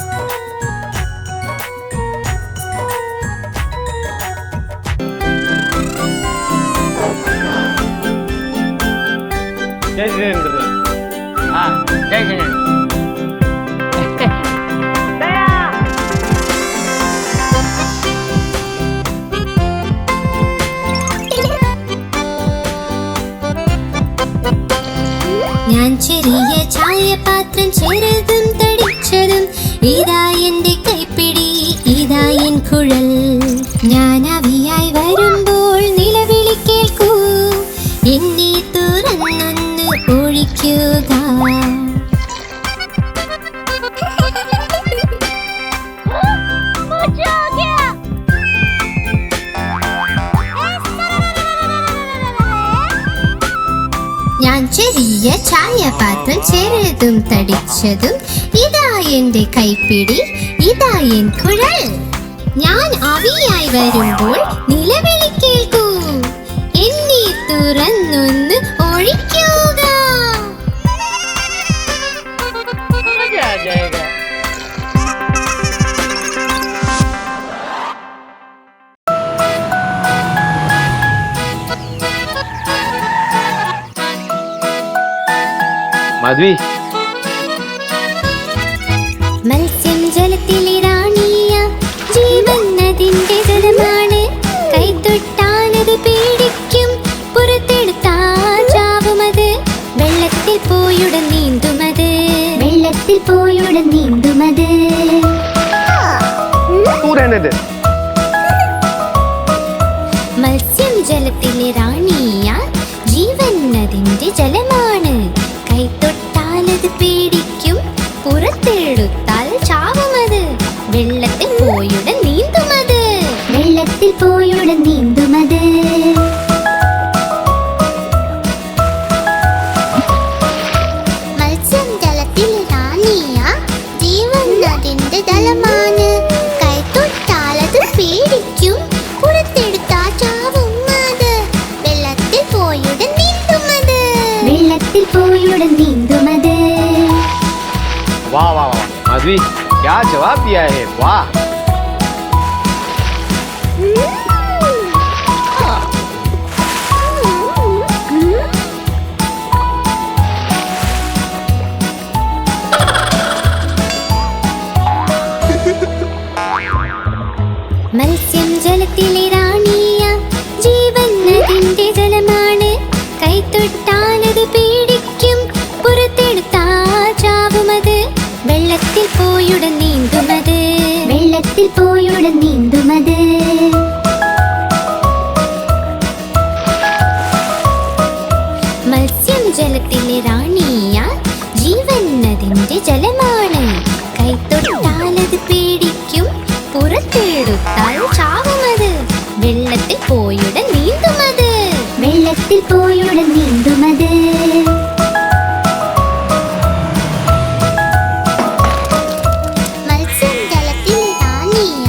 जय जितेंद्र हाँ जय जितेंद्र ഞാൻ ചെറിയ ചായപാത്രം ചെറുതും തടിച്ചതും ഇതാ എന്റെ കൈപ്പിടി ഇതാ എൻ കുഴൽ ഞാൻ അവിയായി വരുമ്പോൾ നിലവിളി കേൾക്കൂ എന്നെ തുറന്നൊന്ന് ഒഴിക്കുക ഞാൻ ചെറിയ ചായപാത്രം ചെറുതും തടിച്ചതും ഇതാ എന്റെ കൈപ്പിടി ഇതാ എൻ കുഴൽ ഞാൻ ആവിയായി വരുമ്പോൾ നിലവിളി കേൾക്കൂ എന്നെ തുറന്നൊന്ന് ഒഴിക്കുക मजा आ जाएगा माधवी മത്സ്യം ജലത്തിലെ റാണിയ ജീവൻ അതിന്റെ ജലമാണ് കൈതൊട്ടാലത് പേടിക്കും പുറത്തെടുത്താൽ ചാവുമത് വെള്ളത്തിൽ പോയുടൻ നീന്തുമത് വെള്ളത്തിൽ പോയുടൻ നീന്തുമത് तू रहने दे മത്സ്യം ജലത്തിലെ റാണിയ ജീവൻ അതിന്റെ ജലമാണ് കൈതൊട്ടാലത് പേടിക്കും പുറത്തെടുത്താൽ ചാവുമത് വെള്ളത്തിൽ പോയുടൻ നീന്തുമത് വെള്ളത്തിൽ പോയുടൻ നീന്തുമത് മത്സ്യം ജലത്തിൽ റാണിയ ജീവൻ അതിന്റെ ജലമാണ് കൈതൊട്ടാലത് പേടിക്കും പുറത്തെടുത്താൽ ചാവുമത് വെള്ളത്തിൽ പോയുടൻ നീന്തുമത് വെള്ളത്തിൽ പോയുടൻ നീന്തുമത് वाह वाह वाह माधवी क्या जवाब दिया है वाह മത്സ്യം ജലത്തിലെ റാണിയ ജീവൻ അതിന്റെ ജലമാണ് കൈതൊട്ടാലത് പേടിക്കും പുറത്തെടുത്താൽ ചാവുമത് വെള്ളത്തിൽ പോയുടൻ നീന്തുമത് വെള്ളത്തിൽ പോയുടൻ നീന്തുമത് മത്സ്യം ജലത്തിലെ റാണിയ ജീവൻ അതിന്റെ ജലമാണ് കൈതൊട്ടാലത് പേടിക്കും പുറത്തെടുത്താൽ ചാവുമത് വെള്ളത്തിൽ പോയുടൻ നീന്തുമത് വെള്ളത്തിൽ പോയുടൻ നീന്തുമത് മത്സ്യം ജലത്തിൽ റാണിയ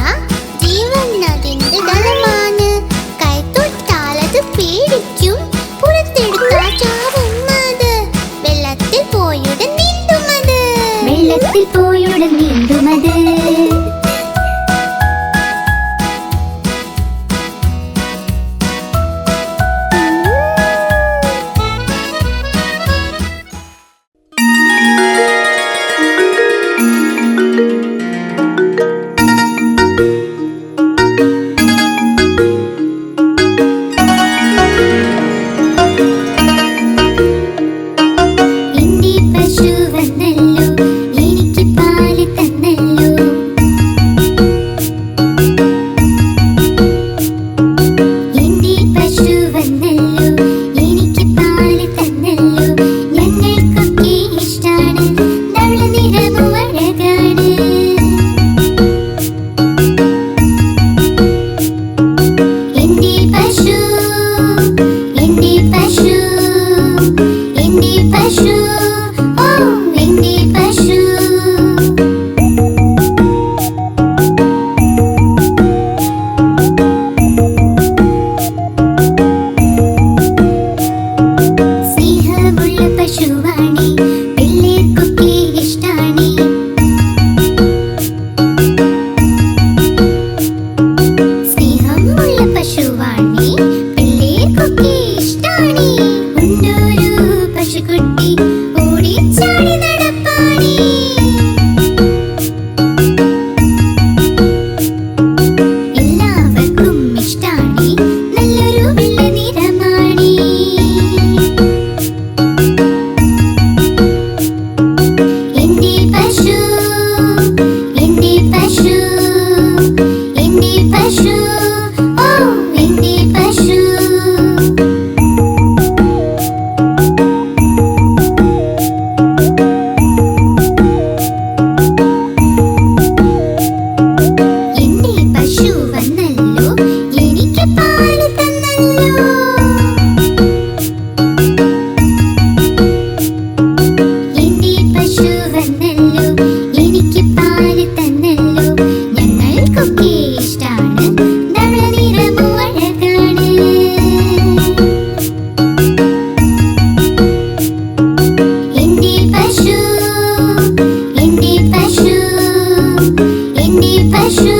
പശു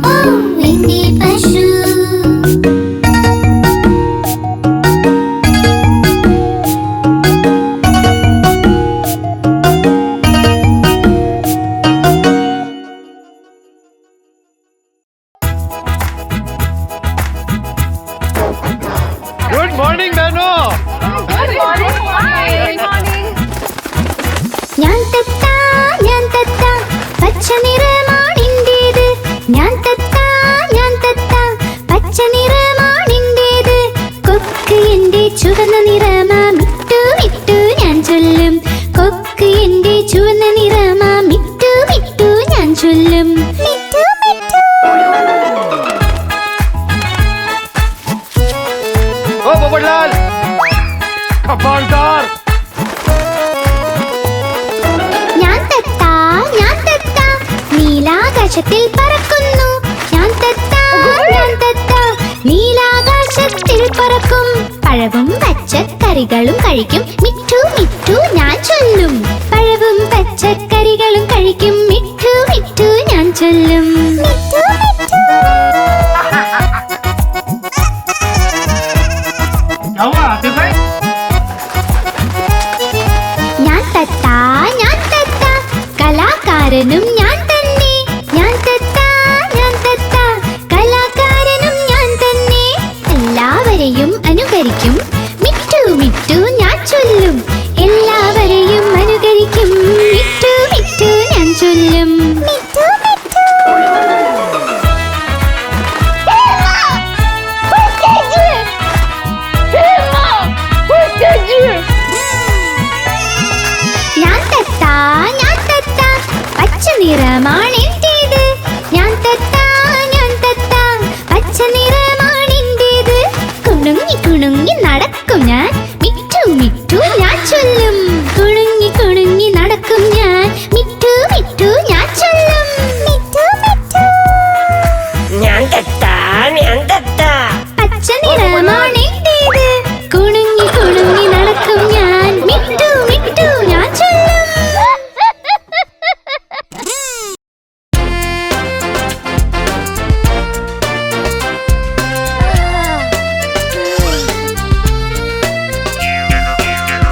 ഓ എന്റെ പശു ഗുഡ് മോർണിംഗ് ബേനു. ഞാൻ തത്ത പച്ച നിറമാണിൻ്റേത് ഞാൻ തത്ത പച്ച നിറമാണിൻ്റേത് കൊക്ക് എന്റെ ചുവന്ന നിറമാ മിട്ടു മിട്ടു ഞാൻ ചൊല്ലും കൊക്ക് എന്റെ ചുവന്ന നിറമാ മിട്ടു മിട്ടു ഞാൻ ചൊല്ലും മിട്ടു മിട്ടു ഓ ബോബലാൽ കപ്പാൾദാർ. ഞാൻ തത്ത നീലാകാശത്തിൽ പറക്കുന്നു ഞാൻ തത്ത നീലാകാശത്തിൽ പറക്കും പഴവും പച്ചക്കറികളും കഴിക്കും മിട്ടു മിട്ടു ഞാൻ ചൊല്ലും പഴവും പച്ചക്കറികളും കഴിക്കും മിട്ടു മിട്ടു ഞാൻ ചൊല്ലും മിട്ടു മിട്ടു ഞാൻ തത്ത കലാകാരനും ഞാൻ തന്നെ ഞാൻ തത്ത കലാകാരനും ഞാൻ തന്നെ എല്ലാവരെയും അനുകരിക്കും മിട്ടു മിട്ടു ഞാൻ ചൊല്ലും എല്ലാവരെയും അനുകരിക്കും മിട്ടു മിട്ടു ഞാൻ ചൊല്ലും മിട്ടു മിട്ടു ഞാൻ തത്ത പച്ച നിറമാണെൻ്റേത് ഞാൻ തത്ത പച്ച നിറമാണെൻ്റേത് കുണുങ്ങി കുണുങ്ങി നടക്കും ഞാൻ മിട്ടു മിട്ടു ഞാൻ ചൊല്ലും കുണുങ്ങി കുണുങ്ങി നടക്കും ഞാൻ മിട്ടു മിട്ടു ഞാൻ ചൊല്ലും മിട്ടു മിട്ടു പച്ച നിറമാണെൻ്റേത് കുണുങ്ങി കുണുങ്ങി നടക്കും ഞാൻ മിട്ടു മിട്ടു ഞാൻ ചൊല്ലും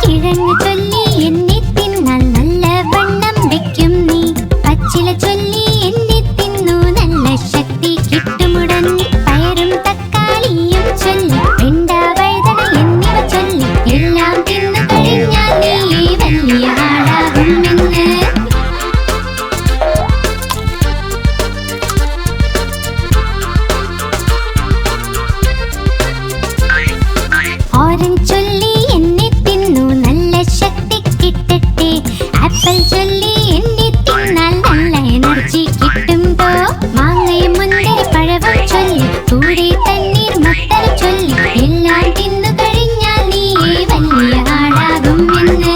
കിഴങ്ങ് ചൊല്ലി എന്നെ തിന്നാൽ നല്ല വണ്ണം വെക്കും നീ പച്ചില ചൊല്ലി എന്നെ തിന്നു നല്ല ശക്തി കിട്ടുമുടൻ പയറും തക്കാളിയും ചൊല്ലി വെണ്ട വഴുതന എന്നിവ ചൊല്ലി എല്ലാം തിന്നു കഴിഞ്ഞാൽ നീ വലിയ ആളാകുമെന്ന് ഓറഞ്ച് ചൊല്ലി എന്നെ തിന്നു നല്ല ശക്തി കിട്ടട്ടെ ആപ്പിൾ ചൊല്ലി എന്നെ തിന്നാൽ നല്ല എനർജി കിട്ടുമ്പോ മാങ്ങയും മുന്തിരി പഴവും ചൊല്ലി കൂടെ തണ്ണീർ മത്തർ ചൊല്ലി എല്ലാം തിന്നു കഴിഞ്ഞാൽ നീ വലിയ ആളാകുമെന്ന്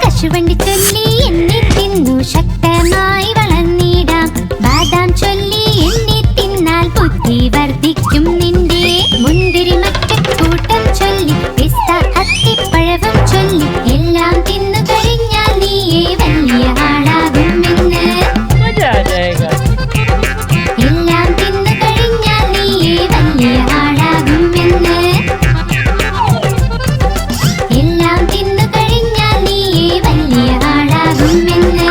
കശുവണ്ടി ചൊല്ലി എന്നെ തിന്നു ശക്തമായി വളർന്നിടാം ബാദാം ചൊല്ലി എന്നെ തിന്നാൽ ബുദ്ധി വർദ്ധിക്കും നിന്റെ മുന്തിരി മറ്റക്കൂട്ടം ചൊല്ലി പിസ്ത അത്തിപ്പഴവും ചൊല്ലി എല്ലാം തിന്നു കഴിഞ്ഞാൽ നീ വലിയ ആളാകുമെന്ന് എല്ലാം തിന്നു കഴിഞ്ഞാൽ നീ വലിയ ആളാകുമെന്ന് എല്ലാം തിന്നു കഴിഞ്ഞാൽ നീ വലിയ ആളാകുമെന്ന്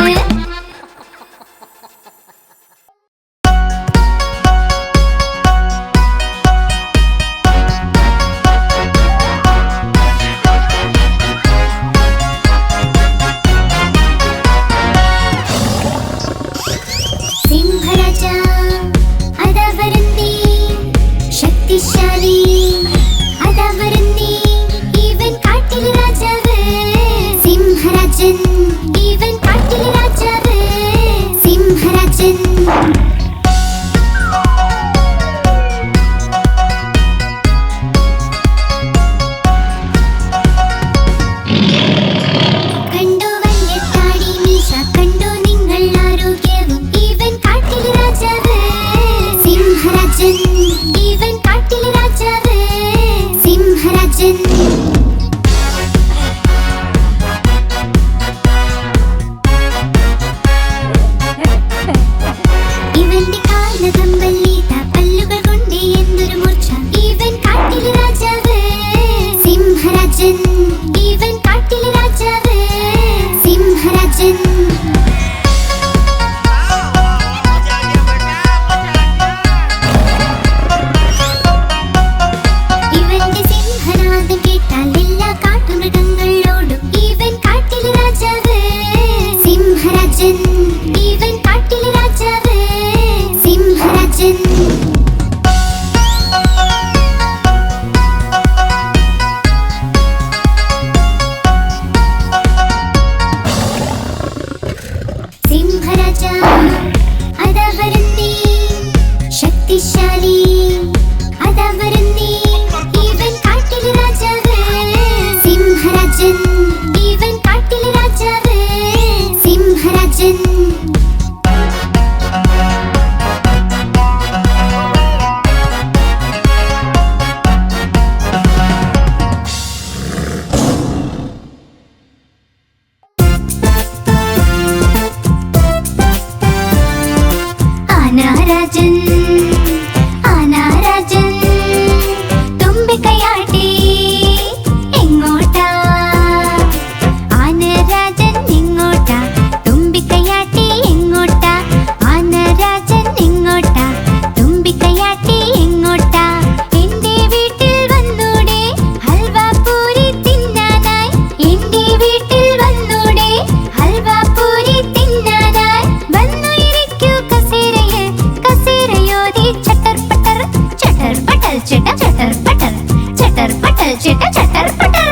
ചിട്ട ചട്ടർ പട്ടർ.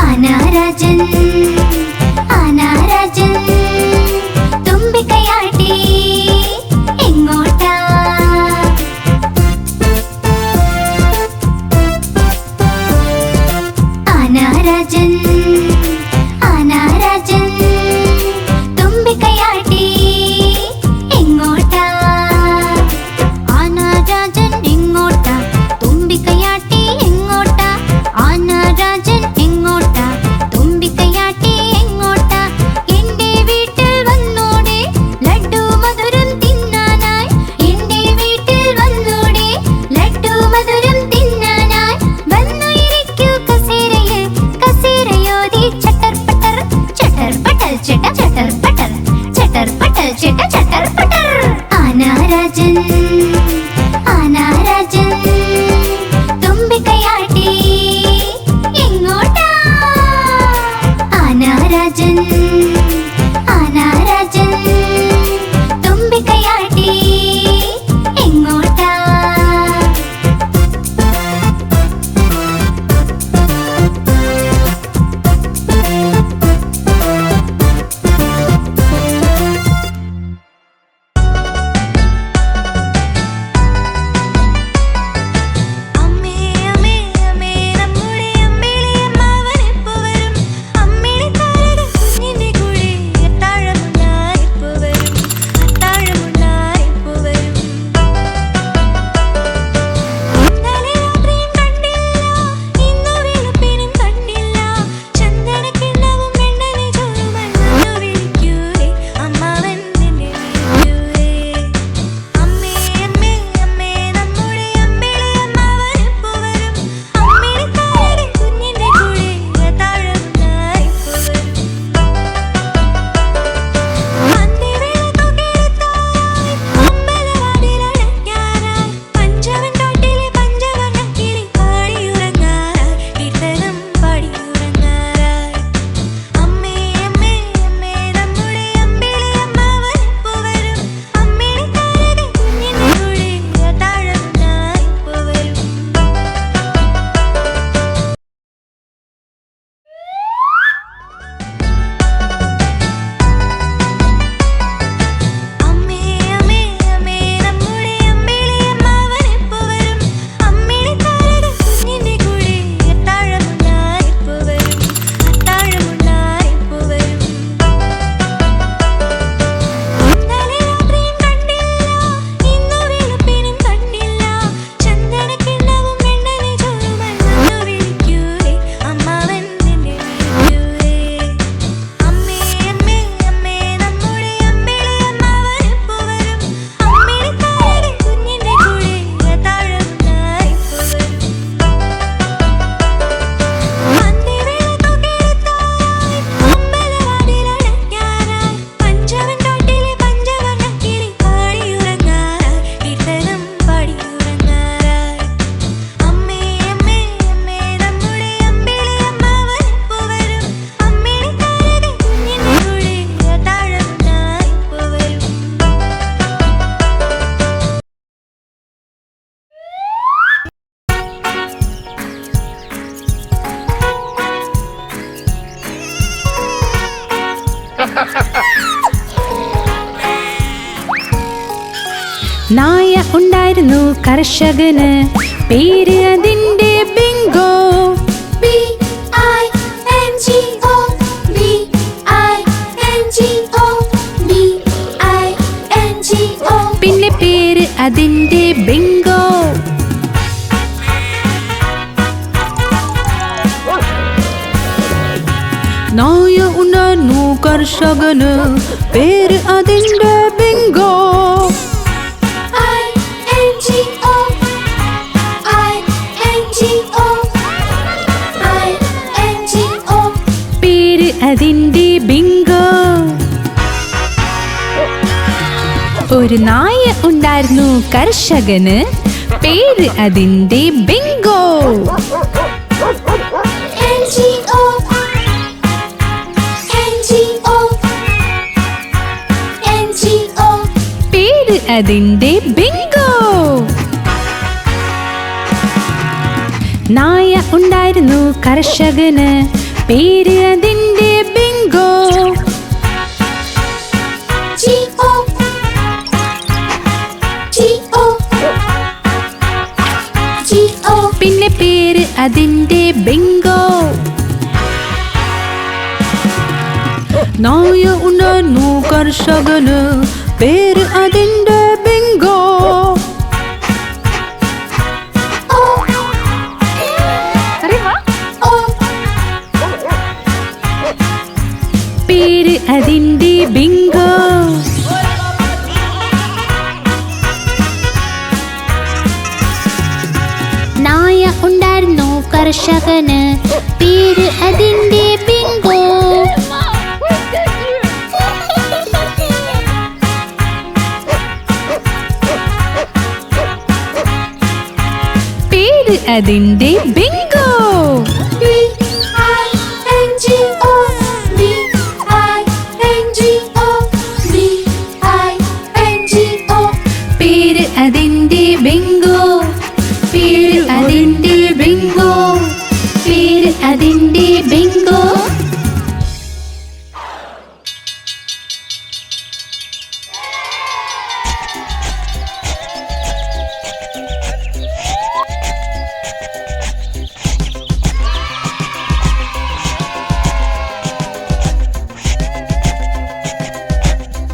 ആനാരാജൻ ആനാരാജൻ തുമ്പിക്കൈയാട്ടി എങ്ങോട്ടാ? ആനാരാജൻ ആനാരാജൻ തുമ്പിക്കൈയാട്ടി എങ്ങോട്ടാ? ആനാരാജൻ എങ്ങോട്ടാ? തുമ്പിക്കൈയാട്ടി എങ്ങോട്ടാ? ആനാരാജൻ എങ്ങോട്ടാ? തുമ്പിക്കൈയാട്ടി എങ്ങോട്ടാ? എന്റെ വീട്ടിൽ വന്നൂടെ ലഡ്ഡു മധുരം തിന്നാനായി. എന്റെ വീട്ടിൽ വന്നൂടെ ലഡ്ഡു മധുരം തിന്നാനായി. വന്നു ഇരിക്കൂ കസേരയിൽ കസേരയോതി ചട്ടർ പട്ടർ ചട്ടർ പട്ടൽ ചിട്ട ചട്ടർ പട്ടർ ചട്ടർ പട്ടൽ ചിട്ട ചട്ടർ പട്ടർ. ആനാരാജൻ ആനാരാജൻ തുമ്പിക്കൈയാട്ടി എങ്ങോട്ടാ? ആനാരാജൻ ആനാരാജൻ തുമ്പിക്കൈയാട്ടി എങ്ങോട്ടാ? അമ്മേ അമ്മേ അമ്മേ നമ്മുടെ അമ്പിളിയമ്മാവനെപ്പോ വരും? അമ്മിണി താരക കുഞ്ഞിന്റെ കൂടെ അത്താഴമുണ്ണാനെപ്പോ വരും? അത്താഴമുണ്ണാനെപ്പോ വരും? ഇന്നലെ രാത്രിയും കണ്ടില്ല, ഇന്നു വെളുപ്പിനും കണ്ടില്ല. ചന്ദനക്കിണ്ണവും വെണ്ണനെ ചോറുമെന്നു വിളിക്കൂലേ അമ്മാവൻ നിന്നെ വിളിക്കൂലേ? അമ്മേ അമ്മേ അമ്മേ നമ്മുടെ അമ്പിളിയമ്മാവനെപ്പോ വരും? അമ്മിണി താരക കുഞ്ഞിന്റെ കൂടെ അത്താഴമുണ്ണാനെപ്പോ വരും? അന്തിവിളക്കൊക്കെടുത്തായി അമ്പലവാതിലടയ്ക്കാനായി. പഞ്ചവൻ തോട്ടിലെ പഞ്ചവർണ്ണക്കിളി പാടിയുറങ്ങാറായി. കീർത്തനം പാടിയുറങ്ങാറായി. അമ്മേ അമ്മേ അമ്മേ നമ്മുടെ അമ്പിളിയമ്മാവനെപ്പോ വരും? അമ്മിണി താരക കുഞ്ഞിന്റെ കൂടെ അത്താഴമുണ്ണാനെപ്പോ വരും? അമ്മേ അമ്മേ അമ്മേ നമ്മുടെ അമ്പിളിയമ്മാവനെപ്പോ വരും? അമ്മിണി താരക കുഞ്ഞിന്റെ കൂടെ അത്താഴമുണ്ണാനെപ്പോ വരും? അത്താഴമുണ്ണാനെപ്പോ വരും? ഇന്നലെ രാത്രിയും കണ്ടില്ല, ഇന്നു വെളുപ്പിനും കണ്ടില്ല. ചന്ദനക്കിണ്ണവും വെണ്ണനെ ചോറുമെന്നു വിളിക്കൂലേ അമ്മാവൻ നിന്നെ വിളിക്കൂലേ? അമ്മേ അമ്മേ അമ്മേ നമ്മുടെ അമ്പിളിയമ്മാവനെപ്പോ വരും? അമ്മിണി താരക കുഞ്ഞിന്റെ കൂടെ അത്താഴമുണ്ണാനെപ്പോ വരും? അന്തിവിളക്കൊക്കെടുത്തായി അമ്പലവാതിലടയ്ക്കാനായി. പഞ്ചവൻ തോട്ടിലെ പഞ്ചവർണ്ണക്കിളി പാടിയുറങ്ങാറായി. കീർത്തനം പാടിയുറങ്ങാറായി. അമ്മേ അമ്മേ അമ്മേ നമ്മുടെ അമ്പിളിയമ്മാവനെപ്പോ വരും? അമ്മിണി താരക കുഞ്ഞിന്റെ കൂടെ അത്താഴമുണ്ണാനെപ്പോ വരും? നായ ഉണ്ടായിരുന്നു കർഷകന്, പേര് അതിന്റെ ബിങ്കോ. BINGO BINGO പിന്നെ പേര് അതിന്റെ ബിങ്കോ. നായ ഉണ്ടായിരുന്നു കർഷകന്, പേര് അതിന്റെ ബിങ്കോ. പേര് അതിന്റെ ബിങ്കോ. ഒരു നായ ഉണ്ടായിരുന്നു കർഷകന്, പേര് അതിന്റെ ബിങ്കോ. പേര് അതിന്റെ ബിങ്കോ. നായ ഉണ്ടായിരുന്നു കർഷകന് പേര് അതിന്റെ ബിങ്കോ. G-O G-O G-O പിന്നെ പേര് അതിന്റെ ബിങ്കോ. നായ ഉണ്ടായിരുന്നു കർഷകന് പേര് അതിന്റെ ബിങ്കോ. പേര് അതിന്റെ ബിങ്കോ. നായ ഉണ്ടായിരുന്നു കർഷകന് പേര് അതിന്റെ ബിങ്കോ. പേര് അതിന്റെ ബിങ്കോ. B-I-N-G-O B-I-N-G-O B-I-N-G-O പേര് അതിന്റെ ബിങ്കോ. പേര് അതിന്റെ ബിങ്കോ. പേര് അതിന്റെ ബിങ്കോ.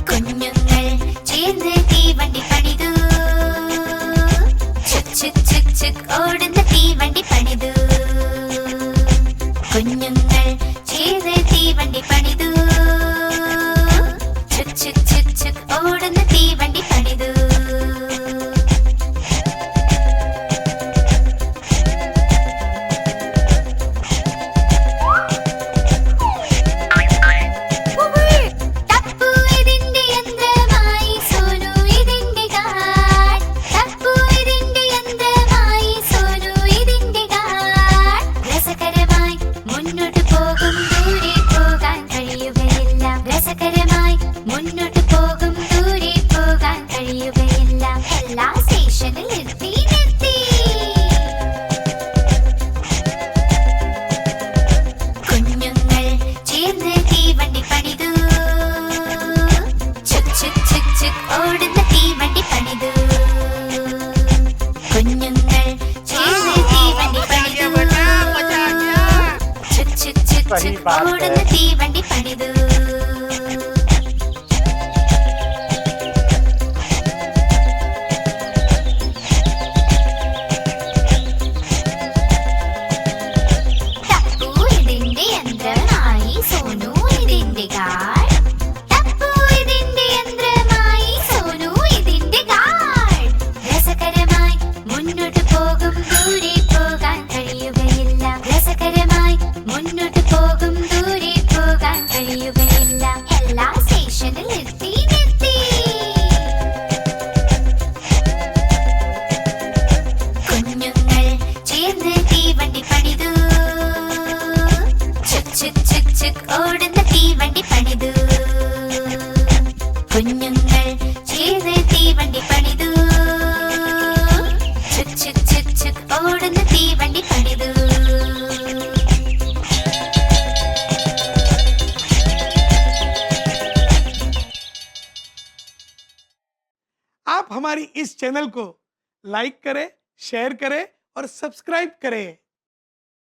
കുഞ്ഞുങ്ങൾ ചേർന്ന് തീവണ്ടി പണിതു. ചുക് ചുക് ചുക് ചുക് ഓടുന്ന തീവണ്ടി പണിതു. കുഞ്ഞുങ്ങൾ ചേർന്ന് തീവണ്ടി പണിതു. ചുക് ചുക് ചുക് ചുക് ഓടുന്ന തീവണ്ടി പണിതു. തപ്പു ഇതിന്റെ യന്ത്രമായി സോനു ഇതിന്റെ കാർ. തപ്പു ഇതിന്റെ യന്ത്രമായി സോനു ഇതിന്റെ കാർ. രസകരമായി മുന്നോട്ട് പോകും ദൂരെ പോകാൻ കഴിയുകയില്ല. രസകരമായി മുന്നോട്ട് പോകും ദൂരെ പോകാൻ കഴിയുകയില്ല. എല്ലാ സ്റ്റേഷനിൽ നിർത്തി നിർത്തി. കുഞ്ഞുങ്ങൾ ചേർന്ന് തീവണ്ടി പണിതു. ചുക് ചുക് ചുക് ചുക് ഓടുന്ന തീവണ്ടി പണിതു. കുഞ്ഞുങ്ങൾ ചേർന്ന് തീവണ്ടി പണിതു. ചുക് ചുക് ചുക് ചുക് ഓടുന്ന തീവണ്ടി പണിതു. തപ്പു ഇതിന്റെ യന്ത്രമായി സോനു ഇതിന്റെ കാർ. തപ്പു ഇതിന്റെ യന്ത്രമായി സോനു ഇതിന്റെ കാർ. രസകരമായി മുന്നോട്ട് പോകും ദൂരെ പോകാൻ കഴിയുകയില്ല. രസകരമായി മുന്നോട്ട് പോകും ദൂരെ പോകാൻ കഴിയുകയില്ല. എല്ലാ സ്റ്റേഷനിൽ നിർത്തി നിർത്തി. കുഞ്ഞുങ്ങൾ ചേർന്ന് തീവണ്ടി പണിതു. ചുക് ചുക് ചുക് ചുക് ഓടുന്ന തീവണ്ടി പണിതു. കുഞ്ഞുങ്ങൾ ചേർന്ന് തീവണ്ടി പണിതു. ചുക് ചുക് ചുക് ചുക് ഓടുന്ന തീവണ്ടി പണിതു. आप हमारी इस चैनल को लाइक करें, शेयर करें और सब्सक्राइब करें।